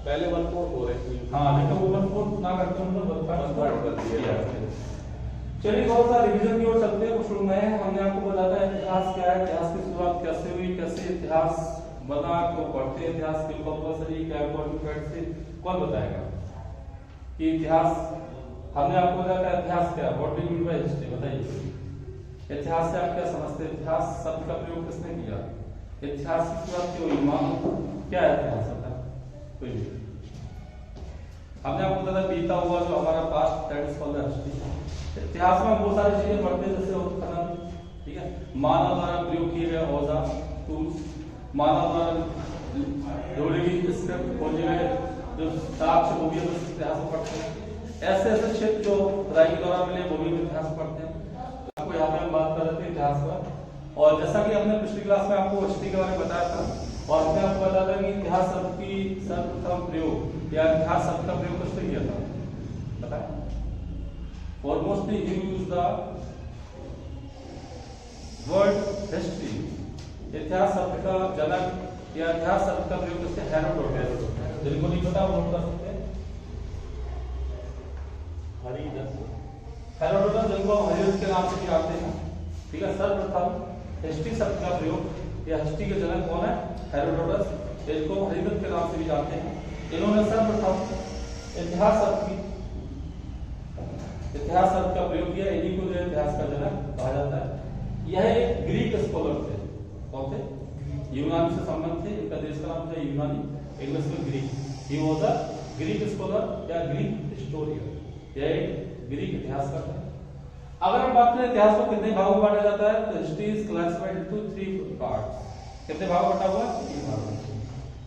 पहले 1/4 हो रही थी? हाँ लेकिन वो 1/4 ना करते हम लोग 1/3 कर दिया। चलिए बहुत सारे रिवीजन की ओर चलते हैं। कुछ लोग नए हैं, हमने आपको बताया इतिहास क्या है, इतिहास की शुरुआत कैसे हुई, कैसे इतिहास बना, क्यों पढ़ते हैं इतिहास, क्यों कंपल्सरी, क्या इम्पोर्टेंट फैक्ट से कौन बताएगा कि इतिहास, हमने आपको बताया इतिहास क्या, what do you mean by history, बताइए इतिहास से आप क्या समझते हैं? इतिहास शब्द का प्रयोग किसने किया? इतिहास की शुरुआत क्यों हुई? क्या है इतिहास? कोई भी हमने आपको बताया बीता हुआ जो हमारा past, that is called history. इतिहास में बहुत सारी चीजें पढ़ते हैं, जैसे उत्खनन, ठीक है, मानव द्वारा प्रयोग किए गए औजार टूल्स, मानव द्वारा जोड़ी गई स्क्रिप्ट खोजे गए जो साक्ष्य, वो भी हम इतिहास में पढ़ते हैं। ऐसे ऐसे क्षेत्र जो खुदाई के द्वारा मिले वो भी इतिहास पढ़ते हैं। आपको यहाँ पे हम बात कर रहे थे इतिहास पर, और जैसा कि हमने पिछली क्लास में आपको हिस्ट्री के बारे में बताया था, और हमने आपको बताया था कि इतिहास शब्द की सर्वप्रथम प्रयोग या इतिहास शब्द का प्रयोग किसने किया था? बताएं। Foremost he used the word history। इतिहास शब्द का जनक या इतिहास शब्द का प्रयोग किसने? हेरोडोटस। जिनको नहीं पता वो नोट कर सकते हैं, हेरोडोटस, जिनको हम हेरोडोटस के नाम से भी जानते हैं, ठीक है? सर्वप्रथम हिस्ट्री शब्द का प्रयोग या हिस्ट्री के जनक कौन है? हेरोडोटस, जिनको हेरोडोटस के नाम से भी जानते हैं। इन्होंने सर्वप्रथम इतिहास शब्द का प्रयोग किया, इन्हीं को जो इतिहास का जनक कहा जाता है। यह एक ग्रीक स्कॉलर थे, कौन थे? यूनानी से संबंध थे, इनका देश का नाम था यूनानी, इंग्लिश में Greek. He was a Greek scholar या ग्रीक हिस्टोरियन, या एक ग्रीक इतिहासकार है। अगर हम बात करें इतिहास को कितने भागों में बांटा जाता है, तो history is classified into 3 parts. कितने भागों में बटा हुआ है? 3 भागों में।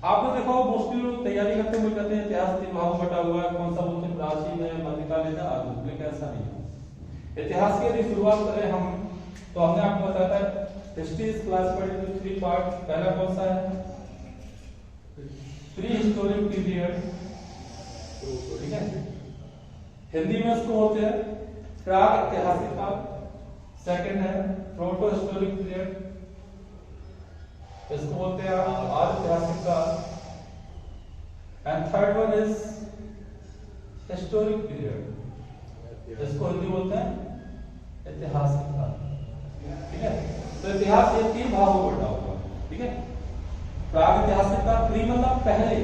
आपने देखा हो मोस्टली लोग तैयारी करते हुए कहते हैं इतिहास 3 भागों में बटा हुआ है, कौन सा बोलते हैं, प्राचीन है, मध्यकालीन है, आधुनिक, लेकिन ऐसा नहीं है। इतिहास की यदि शुरुआत करें हम, तो हमने आपको बताया था history is classified into 3 parts. पहला कौन सा है? प्री हिस्टोरिक पीरियड, ठीक है, हिंदी में उसको होते हैं प्राग ऐतिहासिक काल। सेकंड है प्रोटो हिस्टोरिक पीरियड, इसको बोलते हैं आदि ऐतिहासिक काल। And third one is historic period, इसको हिंदी बोलते हैं ऐतिहासिक काल, ठीक है। तो इतिहास ये 3 भागों में बटा हुआ है, ठीक है। प्राग ऐतिहासिक काल, प्री मतलब पहले,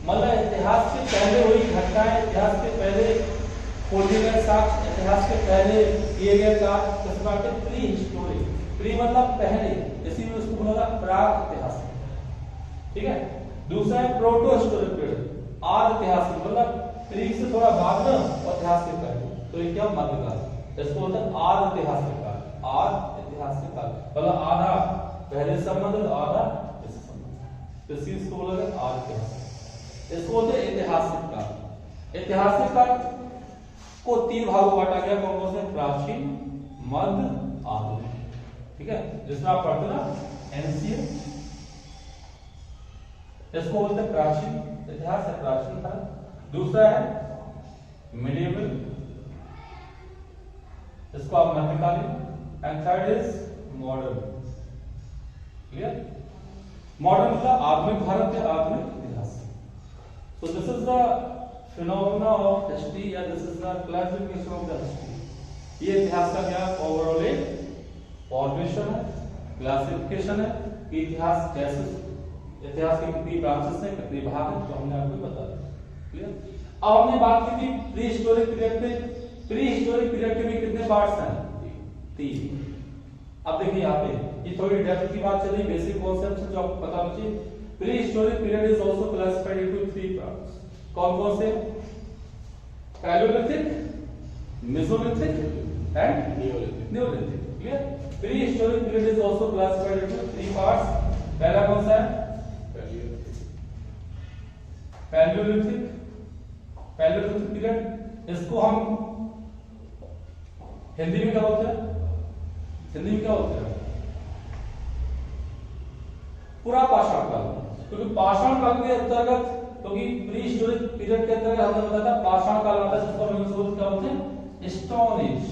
मतलब इतिहास के पहले हुई घटनाएं, इतिहास के पहले खोजे गए साक्ष्य, इतिहास के पहले किए गए कार्य, किस बात के प्री हिस्टोरिक। प्री मतलब पहले, इसी में उसको बोला प्राग ऐतिहासिक, ठीक है। दूसरा है प्रोटो हिस्टोरिक पीरियड, आद ऐतिहासिक, मतलब प्री से थोड़ा बाद में और इतिहास के पहले, तो ये क्या मध्यकाल, इसको बोलते हैं आद ऐतिहासिक काल। आद ऐतिहासिक काल मतलब आधा पहले संबंध, आधा इससे संबंध, इसी इसको बोला जाता है आद ऐतिहासिक। इसको बोलते हैं ऐतिहासिक काल। ऐतिहासिक काल को 3 भागों में बांटा गया, कौन कौन से? प्राचीन, मध्य, आधुनिक, ठीक है, जिसमें आप पढ़ते ना एंशिएंट, इसको बोलते हैं प्राचीन इतिहास है, प्राचीन काल। दूसरा है मिडिएवल, इसको आप मध्यकालीन। And third is modern, clear. Modern मतलब आधुनिक भारत या आधुनिक इतिहास। So this is the phenomena of history, या this is the classification of the history। ये इतिहास का क्या ओवरऑल एक फॉर्मेशन है, क्लासिफिकेशन है कि इतिहास कैसे, इतिहास के कितनी ब्रांचेस हैं, कितने भाग हैं, तो हमने आपको बता दिया, क्लियर। अब हमने बात की थी प्री हिस्टोरिक पीरियड पे। प्री हिस्टोरिक पीरियड के भी कितने पार्ट्स हैं? 3। अब देखिए यहाँ पे ये थोड़ी डेप्थ की बात चली, बेसिक कॉन्सेप्ट जो आपको पता होना चाहिए। Pre historic period is also classified into 3 parts. कौन कौन से? Palaeolithic, Mesolithic and Neolithic, clear. Pre historic period is also classified into 3 parts. पहला कौन सा है? पैलियोलिथिक। पैलियोलिथिक पीरियड, इसको हम हिंदी में क्या बोलते हैं? हिंदी में क्या बोलते हैं? पूरा पाषाण काल, क्योंकि पाषाण काल के अंतर्गत, क्योंकि प्री हिस्टोरिक पीरियड के अंतर्गत हमने बताया था पाषाण काल आता है, जिसको हम क्या बोलते हैं? Stone age.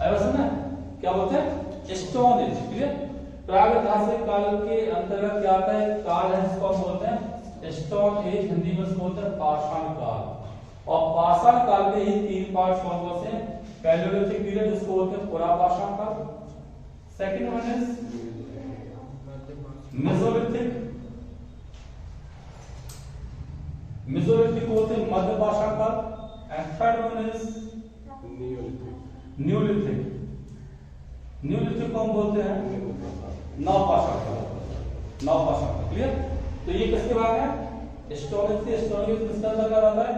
आया समझ? क्या बोलते हैं? Stone age, clear. प्रागैतिहासिक काल के अंतर्गत क्या आता है? काल है जिसको हम बोलते हैं स्टोन एज, हिंदी में इसको बोलते हैं पाषाण काल। और पाषाण काल के ही 3 पार्ट्स कौन कौन से हैं? पैलियोलिथिक पीरियड, जिसको बोलते हैं पुरा पाषाण काल। Second one is Mesolithic, Mesolithic बोलते हैं मध्य पाषाण काल। And third one is Neolithic. Neolithic को हम बोलते हैं नव पाषाण काल। नव पाषाण काल, क्लियर। तो ये किसके भाग है? स्टोन एज के। स्टोन एज किसके अंतर्गत आता है?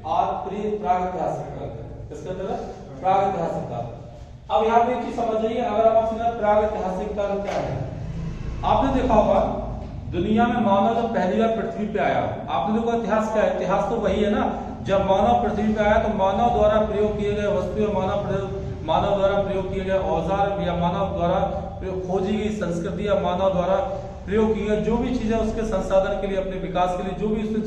प्रागैतिहासिक काल। किसके अंतर्गत? प्रागैतिहासिक काल। अब यहाँ पे एक चीज समझिए, अगर आप सुना प्रागैतिहासिक काल क्या है, आपने देखा होगा दुनिया में मानव जब पहली बार पृथ्वी पे आया, आपने देखा इतिहास क्या है? इतिहास तो वही है ना, जब मानव पृथ्वी पे आया तो मानव द्वारा प्रयोग किए गए वस्तु और मानव द्वारा प्रयोग किए गए औजार या मानव द्वारा खोजी गई संस्कृति या मानव द्वारा प्रयोग की गई जो भी चीजें उसके संसाधन के लिए, अपने विकास के लिए जो भी उसने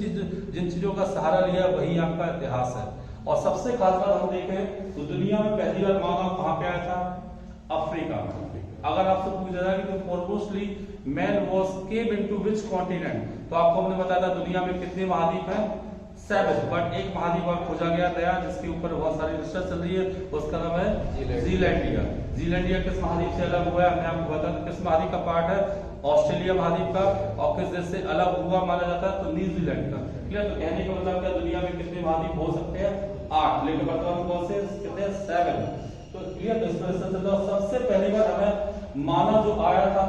जिन चीजों का सहारा लिया, वही आपका इतिहास है। और सबसे खास बात हम देखें तो दुनिया में पहली बार मानव कहाँ पे आया था? अफ्रीका में। अगर आपसे पूछा जाए कि foremostly man was came into which continent, तो आपको हमने बताया था दुनिया में कितने महाद्वीप हैं? 7, बट एक महाद्वीप और खोजा गया नया, जिसके ऊपर बहुत सारी रिसर्च चल रही है, उसका नाम है जीलैंडिया। जीलैंडिया किस महाद्वीप से अलग हुआ है? हमने आपको बताया किस महाद्वीप का पार्ट है? ऑस्ट्रेलिया महाद्वीप का। और किस देश से अलग हुआ माना जाता है? तो न्यूजीलैंड का, क्लियर। तो कहने का मतलब क्या, दुनिया में कितने महाद्वीप हो सकते हैं? 8, लेकिन वर्तमान कौन से कितने? 7। तो क्लियर। तो इसमें रिसर्च चल रहा है। सबसे पहली बार हमें मानव जो आया था,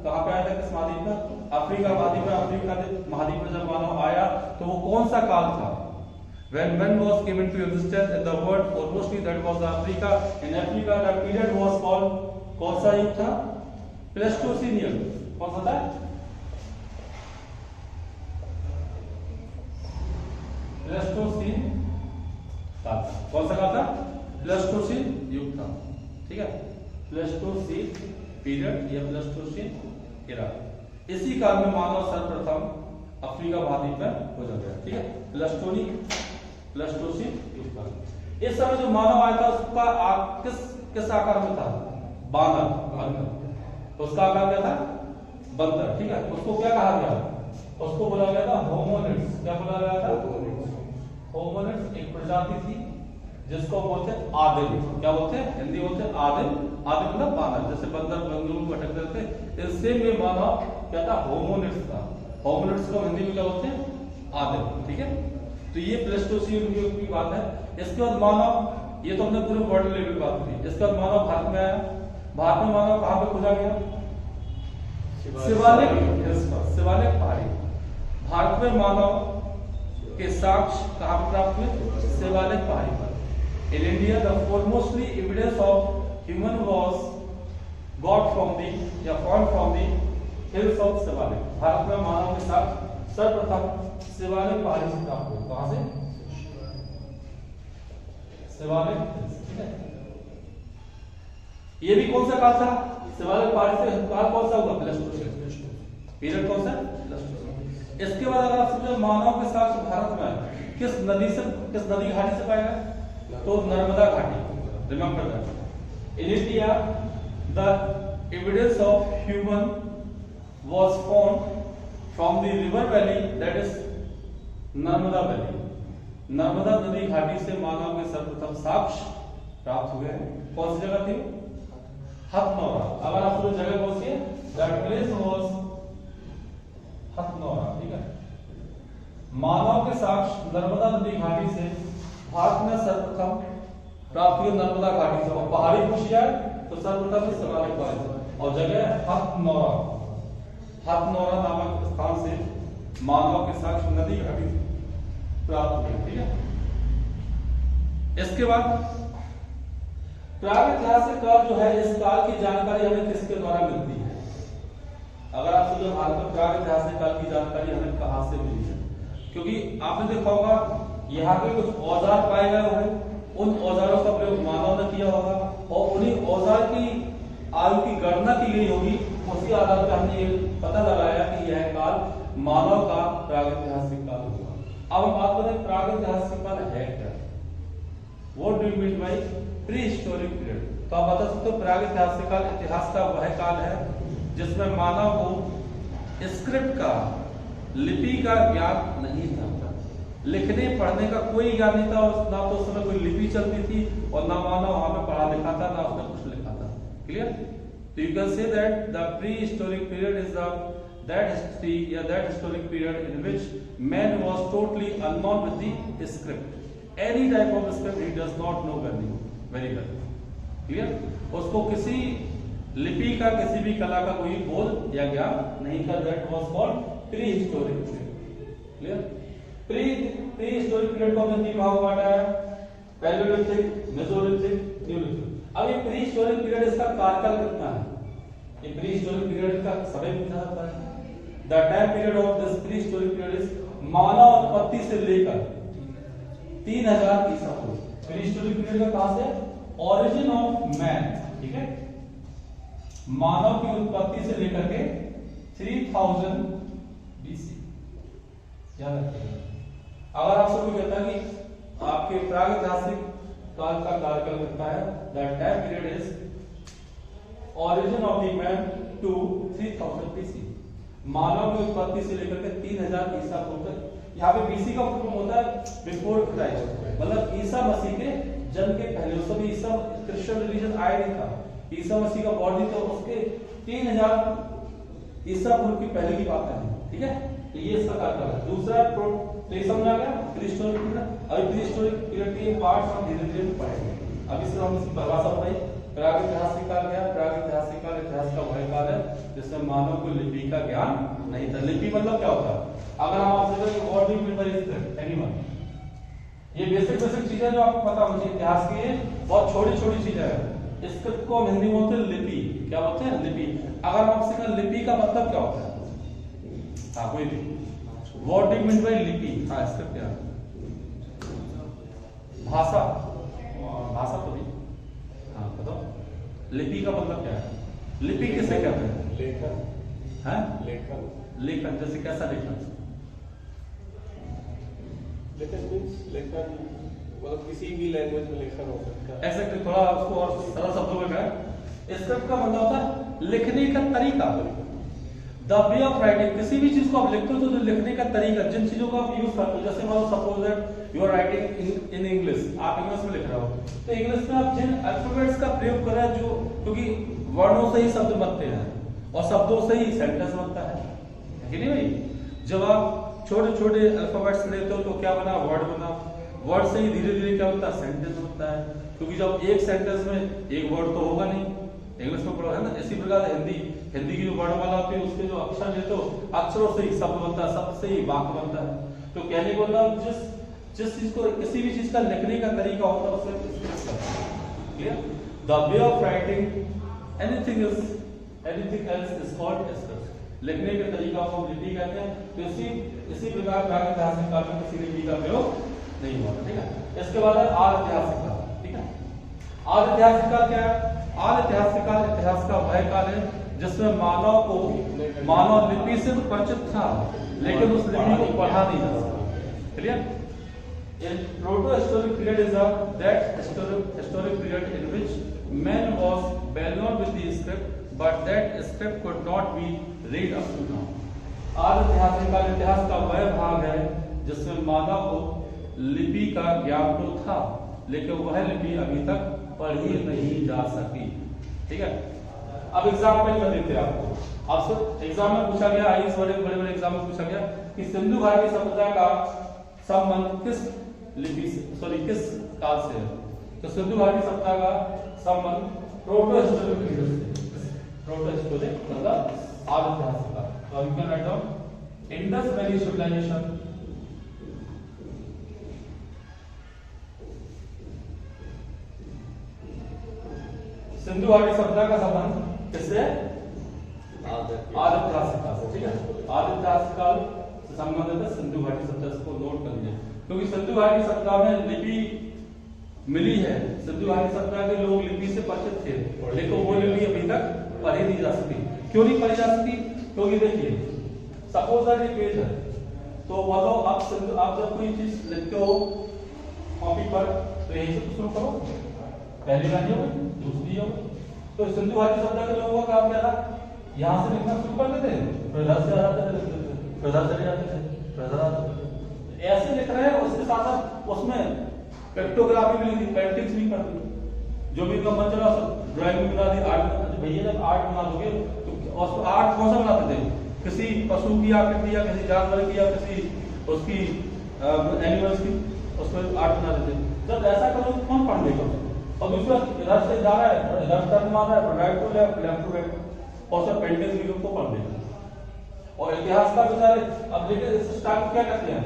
कहाँ पे आया था? किस महाद्वीप में? अफ्रीका महाद्वीप में। अफ्रीका महाद्वीप में जब मानव आया तो वो कौन सा काल था? When man was came into existence in the world, or mostly that was Africa. In Africa, the period was called, कौन सा युग था? प्लेस्टोसीनियन। कौन सा था? प्लेस्टोसीन काल था। कौन सा काल था? प्लेस्टोसीन युग था। ठीक है, प्लेस्टोसीन पीरियड या प्लेस्टोसीन एरा। इसी काल में मानव सर्वप्रथम अफ्रीका महाद्वीप में हो गया। ठीक है, प्लेस्टोसीन युग काल। इस समय जो मानव आया था उसका किस आकार में था? बानर। उसका आकार क्या था? बंदर। ठीक है, उसको क्या कहा गया? उसको बोला गया था होमोनिड्स। क्या बोला गया था? होमोनिड्स एक प्रजाति थी जिसको बोलते आदिम। क्या बोलते हैं? हिंदी बोलते हैं आदिम। आदिम मतलब बानर, जैसे बंदर बंगलों में भटकते थे, इससे में मानव क्या था? होमोनिड्स था। होमोनिड्स को हिंदी में क्या बोलते हैं? आदिम। ठीक है, तो ये प्लेस्टोसीन युग की बात है। इसके बाद मानव, ये तो हमने पूरे वर्ल्ड लेवल की बात की। इसके बाद मानव भारत में आया। भारत में मानव कहाँ पे खोजा गया? शिवालिक पहाड़ी। भारत में मानव के साक्ष्य कहाँ पे प्राप्त हुए? शिवालिक पहाड़ी पर। In India, the foremostly evidence of human was got from the या found from the hills of Shivalik. Bharat में मानव के साथ सर्वप्रथम शिवालिक पहाड़ी से प्राप्त हुए। कहाँ से? शिवालिक। ठीक है, ये भी कौन सा काल था? शिवालिक पहाड़ी से काल कौन सा हुआ? Pleistocene period. कौन सा? प्लेस्टोसीन। इसके बाद अगर आप समझो मानव के साथ भारत में किस नदी घाटी से पाया गया? तो नर्मदा घाटी। Remember that. In India the evidence of human was found from the river valley, that is Narmada valley. Narmada नदी घाटी से मानव के सर्वप्रथम साक्ष्य प्राप्त हुए हैं। कौन सी जगह थी? हथनौरा। अगर आप पूरी जगह कौन सी है? That place was Hathnaura. ठीक है, मानव के साक्ष्य नर्मदा नदी घाटी से भारत में सर्वप्रथम प्राप्त हुए नर्मदा घाटी से। और पहाड़ी पूछी जाए तो सर्वप्रथम शिवालिक पहाड़ी और जगह हथनौरा। हथनौरा नामक स्थान से मानव के साक्ष्य नदी घाटी प्राप्त हुए। ठीक है, इसके बाद प्रागैतिहासिक काल जो है, इस काल की जानकारी हमें किसके द्वारा मिलती है? अगर आप सोचो भारत में प्रागैतिहासिक काल की जानकारी हमें कहां से मिली है? क्योंकि आपने देखा होगा यहाँ पे कुछ औजार पाए गए होंगे, उन औजारों का प्रयोग मानव ने किया होगा और उन्हीं औजार की आयु की गणना की गई होगी। उसी आधार पर हमने ये पता लगाया कि यह काल मानव का प्रागैतिहासिक काल होगा। अब हम बात करें प्रागैतिहासिक काल है क्या? What do you mean by prehistoric period? तो आप बता सकते हो प्रागैतिहासिक काल इतिहास का वह काल है जिसमें मानव को स्क्रिप्ट का, लिपि का ज्ञान नहीं था। लिखने पढ़ने का कोई ज्ञान नहीं था और ना तो उस समय कोई लिपि चलती थी और ना मानव वहां पे पढ़ा लिखा था, ना उसने कुछ लिखा था। क्लियर? तो you can say that the prehistoric period is that history या that historic period in which man was totally unknown with the script. Any type of script he does not know very well. Clear? उसको किसी लिपि का, किसी भी कला का कोई बोध या ज्ञान नहीं था। That was called prehistoric period. Clear? Prehistoric period को हमने 3 भागों में बांटा है, पैलियोलिथिक, मेसोलिथिक, न्यूलिथिक। अब ये prehistoric period इसका कार्यकाल कितना है? ये prehistoric period का समय कितना होता है? The time period of this prehistoric period is मानव उत्पत्ति से लेकर 3000 ईसा पूर्व। prehistoric period का कहां से? Origin of man। ठीक है, मानव की उत्पत्ति से लेकर के 3000 BC। याद रखिएगा। अगर आपसे कोई कहता है कि आपके प्रागैतिहासिक काल का कार्यकाल कितना है, that time period is origin of the man to 3000 BC। मानव की उत्पत्ति से लेकर के 3000 ईसा पूर्व तक। यहाँ पे BC का मतलब होता है बिफोर क्राइस्ट, मतलब ईसा मसीह के जन्म के पहले। उस समय ईसा क्रिश्चियन रिलीजन आया नहीं था। ईसा मसीह का बॉडी तो उसके 3000 ईसा पूर्व की पहले की बात है। ठीक है, तो ये इसका कार्यकाल है। दूसरा समझ आ गया प्रीहिस्टोरिक पीरियड। अभी प्रीहिस्टोरिक पीरियड के पार्ट्स हम धीरे धीरे पढ़ेंगे। अभी सिर्फ हम इसकी परिभाषा बताई। प्रागैतिहासिक काल क्या है? प्रागैतिहासिक काल इतिहास का वह काल है जिसमें मानव को लिपि का ज्ञान नहीं था। लिपि मतलब क्या होता है? अगर हम आपसे कहें what do you mean by script, ये बेसिक चीजें जो आपको पता होनी चाहिए इतिहास की, ये बहुत छोटी छोटी चीजें हैं। स्क्रिप्ट को हम हिंदी में बोलते हैं लिपि। क्या बोलते हैं? लिपि। अगर हम आपसे कहें लिपि का मतलब क्या होता है? हाँ, कोई भी what do you mean by लिपि? हाँ, स्क्रिप्ट क्या है? भाषा। भाषा तो नहीं। हाँ बताओ, लिपि का मतलब क्या है? लिपि किसे कहते हैं? लेखन। है लेखन। लेखन। जैसे कैसा लेखन? लेखन मीन्स लेखन मतलब किसी भी लैंग्वेज में लेखन हो सकता है। एक्जेक्टली। थोड़ा उसको और सरल शब्दों में कहें, स्क्रिप्ट का मतलब होता है लिखने का तरीका, द वे ऑफ राइटिंग। किसी भी चीज को आप लिखते हो तो जो लिखने का तरीका, जिन चीजों को आप यूज करते हो, जैसे मान लो suppose that you are writing in English, आप इंग्लिश में लिख रहे हो, तो इंग्लिश में आप जिन अल्फाबेट्स का प्रयोग कर रहे हैं, जो क्योंकि वर्णों से ही शब्द बनते हैं और शब्दों से ही सेंटेंस बनता है कि नहीं भाई? जब आप छोटे छोटे अल्फाबेट्स लेते हो तो क्या बना? वर्ड बना। वर्ड से ही धीरे धीरे क्या होता है? सेंटेंस बनता है। क्योंकि जब एक सेंटेंस में एक वर्ड तो होगा नहीं, इंग्लिश में पढ़ा है ना। इसी प्रकार हिंदी की जो वर्णमाला होती है उसके जो अक्षर लेते हो, अक्षरों से ही शब्द बनता है, शब्द से ही वाक्य बनता है। तो कहने को मतलब जिस चीज को, किसी भी चीज का लिखने का तरीका होता है उससे clear. The way of writing anything else is called script. लिखने के तरीका को लिपि कहते हैं। तो इसी प्रकार प्राचीन ऐतिहासिक काल में किसी लिपि का प्रयोग नहीं हुआ। ठीक है। इसके बाद है आर्य ऐतिहासिक काल। ठीक है। आर्य ऐतिहासिक काल क्या है? आर्य ऐतिहासिक काल इतिहास का वह काल है जिसमें मानव लिपि से तो परिचित था, लेकिन उस लिपि को पढ़ा नहीं जा सकता। Clear? Proto-historic period is that historic period in which man was well known with the script, but that script could not be read up to now. आर्य ऐतिहासिक काल इतिहास का वह भाग है जिसमें मानव को लिपि का ज्ञान तो था, लेकिन वह लिपि अभी तक पढ़ी नहीं जा सकी। ठीक है। अब एग्जाम्पल में देते हैं आपको। आपसे एग्जाम में पूछा गया, आईएएस बड़े एग्जाम में पूछा गया कि सिंधु घाटी सभ्यता का संबंध किस लिपि से, किस काल से है? तो सिंधु घाटी सभ्यता का संबंध प्रोटो-हिस्टोरिक पीरियड से। प्रोटो-हिस्टोरिक मतलब आर्य ऐतिहासिक काल। तो you can write down Indus valley civilisation, सिंधु घाटी सभ्यता का संबंध किससे? आर्य ऐतिहासिक काल से। ठीक है। आर्य ऐतिहासिक काल से संबंधित है सिंधु घाटी सभ्यता, को नोट कर लीजिए, क्योंकि सिंधु घाटी सभ्यता में लिपि मिली है। सिंधु घाटी सभ्यता के लोग लिपि से परिचित थे, लेकिन वो लिपि अभी तक पढ़ी नहीं जा सकी। क्यों नहीं पढ़ी जा सकी? क्योंकि देखिए सपोज दैट ये पेज है, तो मतलब आप जब कोई चीज लिखते हो कॉपी पर, तो यही से तो शुरू करो, पहली लाइन हो गई, दूसरी हो गई। तो सिंधु घाटी सभ्यता के लोगों का काम क्या था? यहाँ से लिखना शुरू कर देते, फिर इधर से आ जाते थे, फिर इधर चले जाते थे, फिर इधर आते थे। ऐसे लिख रहे हैं, उसके साथ साथ उसमें पिक्टोग्राफी भी लिखी, पेंटिंग्स भी कर दी, जो भी इनका मन चला ड्राइंग भी बना दी, आर्ट। भैया जब आर्ट बना दोगे तो उसको आर्ट कौन सा बनाते थे? किसी पशु की आकृति या किसी जानवर की या किसी उसकी एनिमल्स की, उसमें आर्ट बना देते। जब ऐसा करो तो कौन पढ़ लेगा? और दूसरा इधर से जा रहा है, इधर टर्न मार रहा है, right to left, left to right, और सब पेंटिंग्स भी को पढ़ लेगा। और इतिहास का बेचारे अब लेकिन इस स्टार्ट क्या करते हैं?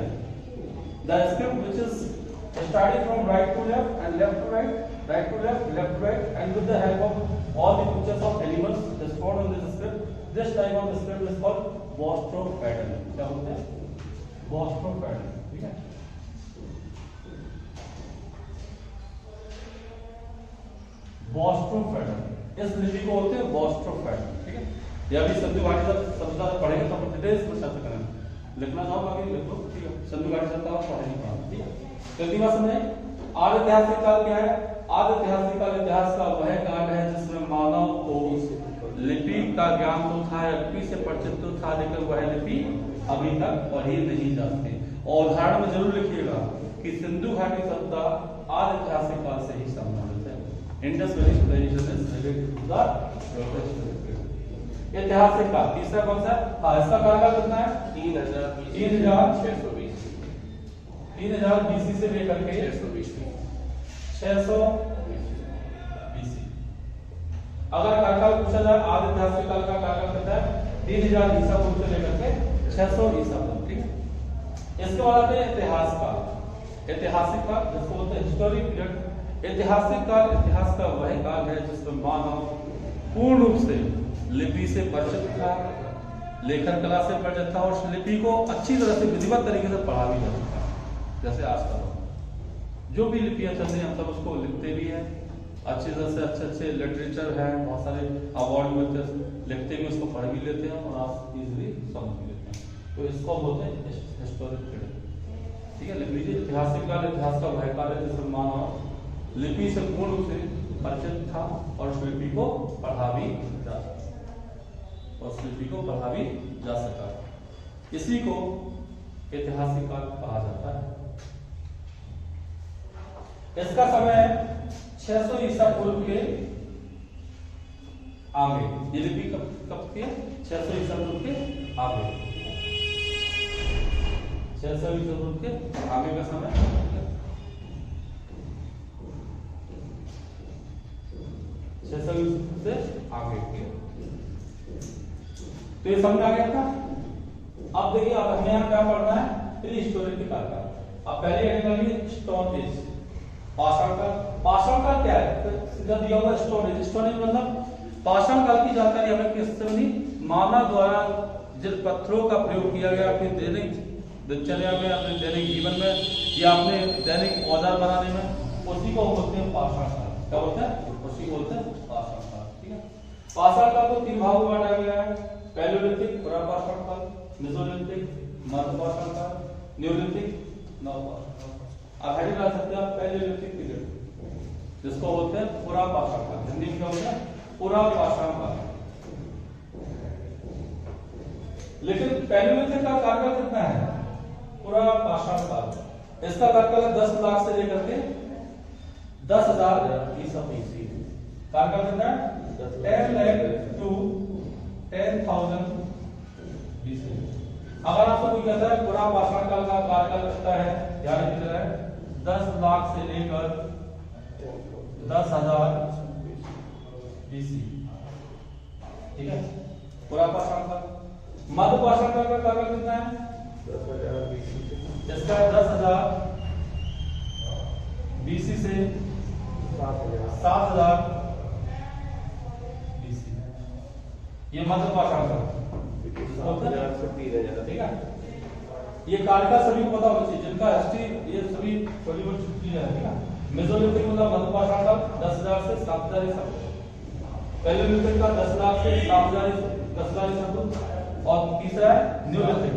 The script which is starting from right to left and left to right, right to left, left to right, and with the help of all the pictures of animals just found on this script, this type of script is called Bostrom pattern. क्या बोलते हैं? Bostrom pattern. ठीक है। Bostrom pattern, इस लिपि को बोलते हैं Bostrom pattern। ठीक है। यह भी सिंधु घाटी सभ्यता पढ़ेंगे तो हम डिटेल्स में चर्चा करेंगे। लिखना चाहो बाकी लिख लो। ठीक है। सिंधु घाटी सभ्यता पढ़ेंगे। ठीक है। जल्दी बात समझे। आर्य ऐतिहासिक काल क्या है? आर्य ऐतिहासिक काल इतिहास का वह काल है जिसमें मानव को लिपि का ज्ञान तो था, लिपि से परिचित तो था, लेकिन वह लिपि अभी तक पढ़ी नहीं जाती। और उदाहरण में जरूर लिखिएगा कि सिंधु घाटी सभ्यता आर्य ऐतिहासिक काल से ही संबंधित है। Indus valley civilisation is related to the ऐतिहासिक काल। तीसरा कौन सा? हाँ, इसका कार्यकाल कितना है? 3000 BC से लेकर के 600 BC। अगर कार्यकाल पूछा जाए आर्य ऐतिहासिक काल का कार्यकाल कितना है? 3000 ईसा पूर्व से लेकर के 600 ईसा पूर्व। ठीक है। इसके बाद आते हैं इतिहास काल। ऐतिहासिक काल जिसको बोलते हैं हिस्टोरिक पीरियड। ऐतिहासिक काल इतिहास का वह काल है जिसमें मानव पूर्ण रूप से लिपि से परिचित था, लेखन कला से परिचित था और उस लिपि को अच्छी तरह से विधिवत तरीके से पढ़ा भी जा सकता है। जैसे आज का जो भी लिपियां चल रही हैं हम सब उसको लिखते भी हैं अच्छी तरह से, अच्छे लिटरेचर है, बहुत सारे अवार्ड मिलते हैं, लिखते भी उसको पढ़ भी लेते हैं और आप इजीली समझ भी लेते हैं। तो इसको बोलते हैं हिस्टोरिक पीरियड। ठीक है, लिख लीजिए ऐतिहासिक काल इतिहास का वह काल है जिसमें मानव लिपि से पूर्ण रूप से परिचित था और उस लिपि को पढ़ा भी जा सका, उस लिपि को पढ़ा भी जा सका। इसी को ऐतिहासिक काल कहा जाता है। इसका समय 600 ईसा पूर्व के आगे, ये लिपि कब की है? 600 ईसा पूर्व के आगे, 600 ईसा पूर्व के आगे का समय। 600 ईसा से आगे के, तो ये समझ आ गया था। अब देखिए, अब हमें यहाँ क्या पढ़ना है? प्री हिस्टोरिक काल का। अब पहले हेडिंग स्टोन एज, पाषाण काल। पाषाण काल क्या है? सीधा दिया हुआ स्टोन एज। स्टोन एज मतलब पाषाण काल की जानकारी हमें किससे मिली? मानव द्वारा जिन पत्थरों का प्रयोग किया गया अपनी दैनिक दिनचर्या में, अपने दैनिक जीवन में या अपने दैनिक औजार बनाने में, उसी को बोलते हैं पाषाण काल। क्या बोलते हैं? उसी को बोलते हैं पाषाण काल। ठीक है, पाषाण काल को 3 भागों में बांटा गया है। पैलियोलिथिक पुरापाषाण काल, मेसोलिथिक मध्यपाषाण काल, न्यूलिथिक नवपाषाण काल। अब हेडिंग ला सकते हैं आप पैलियोलिथिक पीरियड, जिसको बोलते हैं पुरापाषाण काल। हिंदी में क्या होता है? पुरापाषाण काल। लेकिन पैलियोलिथिक का कार्यकाल कितना है? पुरापाषाण काल इसका कार्यकाल 10 लाख से लेकर के 10,000 ईसा BC। कार्यकाल कितना है? 10 लाख टू 10,000 BC। अगर आपको कोई कहता है पुरापाषाण काल का कार्यकाल कितना है, ध्यान रखिए, 10 लाख से लेकर 10,000 BC। ठीक है, पुरापाषाण काल। मध्यपाषाण काल का कार्यकाल कितना है? 10,000 BC। इसका 10,000 BC से 7,000 BC। ये मध्यपाषाण काल। 7,000 से 3,000। ठीक है, ये कार्यकाल सभी को पता होना चाहिए, जिनका हिस्ट्री ये सभी थोड़ी बहुत छुट्टी है। ठीक है, मेसोलिथिक मतलब मध्यपाषाण काल 10,000 से 7,000 ईसा। पैलियोलिथिक का 10 लाख से 7,000 ईसा पूर्व। और तीसरा है न्यूलिथिक,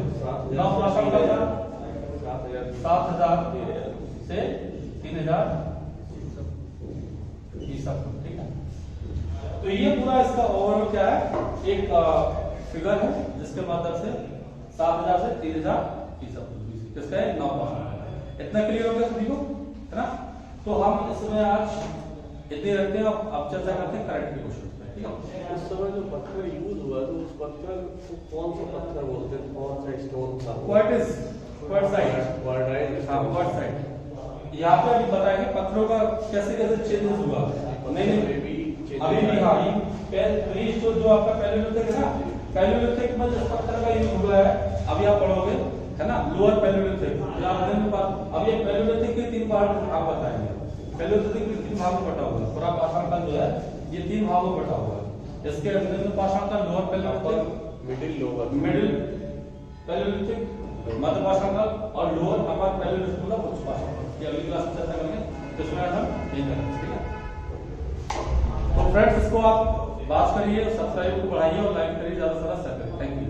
नवपाषाण काल का 7,000 से 3,000 ईसा पूर्व। ठीक है, तो ये पूरा इसका ओवरऑल क्या है? एक फिगर है जिसके माध्यम से 7,000 से 3,000 ईसा पूर्व किसका है? नवपाषाण। इतना क्लियर हो गया सभी को, है ना? तो हम इसमें आज इतने रखते हैं। अब चर्चा करते हैं करंट के क्वेश्चन पे। ठीक है, उस समय जो पत्थर यूज हुआ तो उस पत्थर को कौन सा पत्थर बोलते हैं? कौन सा स्टोन था? क्वार्टसाइट। क्वार्टसाइट। यहाँ पे अभी बताएंगे पत्थरों का कैसे कैसे चेंजेस हुआ। नहीं अभी भी हाँ, ये जो आपका पैलियोलिथिक है ना, पैलियोलिथिक में जिस पत्थर का यूज हुआ है अभी आप पढ़ोगे, है ना, लोअर पैलियोलिथिक। अब ये पैलियोलिथिक के 3 भाग आप बताएंगे। पैलियोलिथिक के 3 भागों में बटा हुआ है। पुरापाषाण काल जो है ये 3 भागों में बटा हुआ है। इसके निम्नपाषाण काल, लोअर पैलियोलिथिक, मिडिल पैलियोलिथिक, मध्यपाषाण काल और लोअर अपर पैलियोलिथिक का उच्चपाषाण काल। ये अगली क्लास में चर्चा करेंगे, जिसमें आज हम यही करेंगे। ठीक है, तो फ्रेंड्स इसको आप बात करिए, सब्सक्राइब को बढ़ाइए और लाइक करिए, ज्यादा से ज्यादा शेयर करिए। Thank you.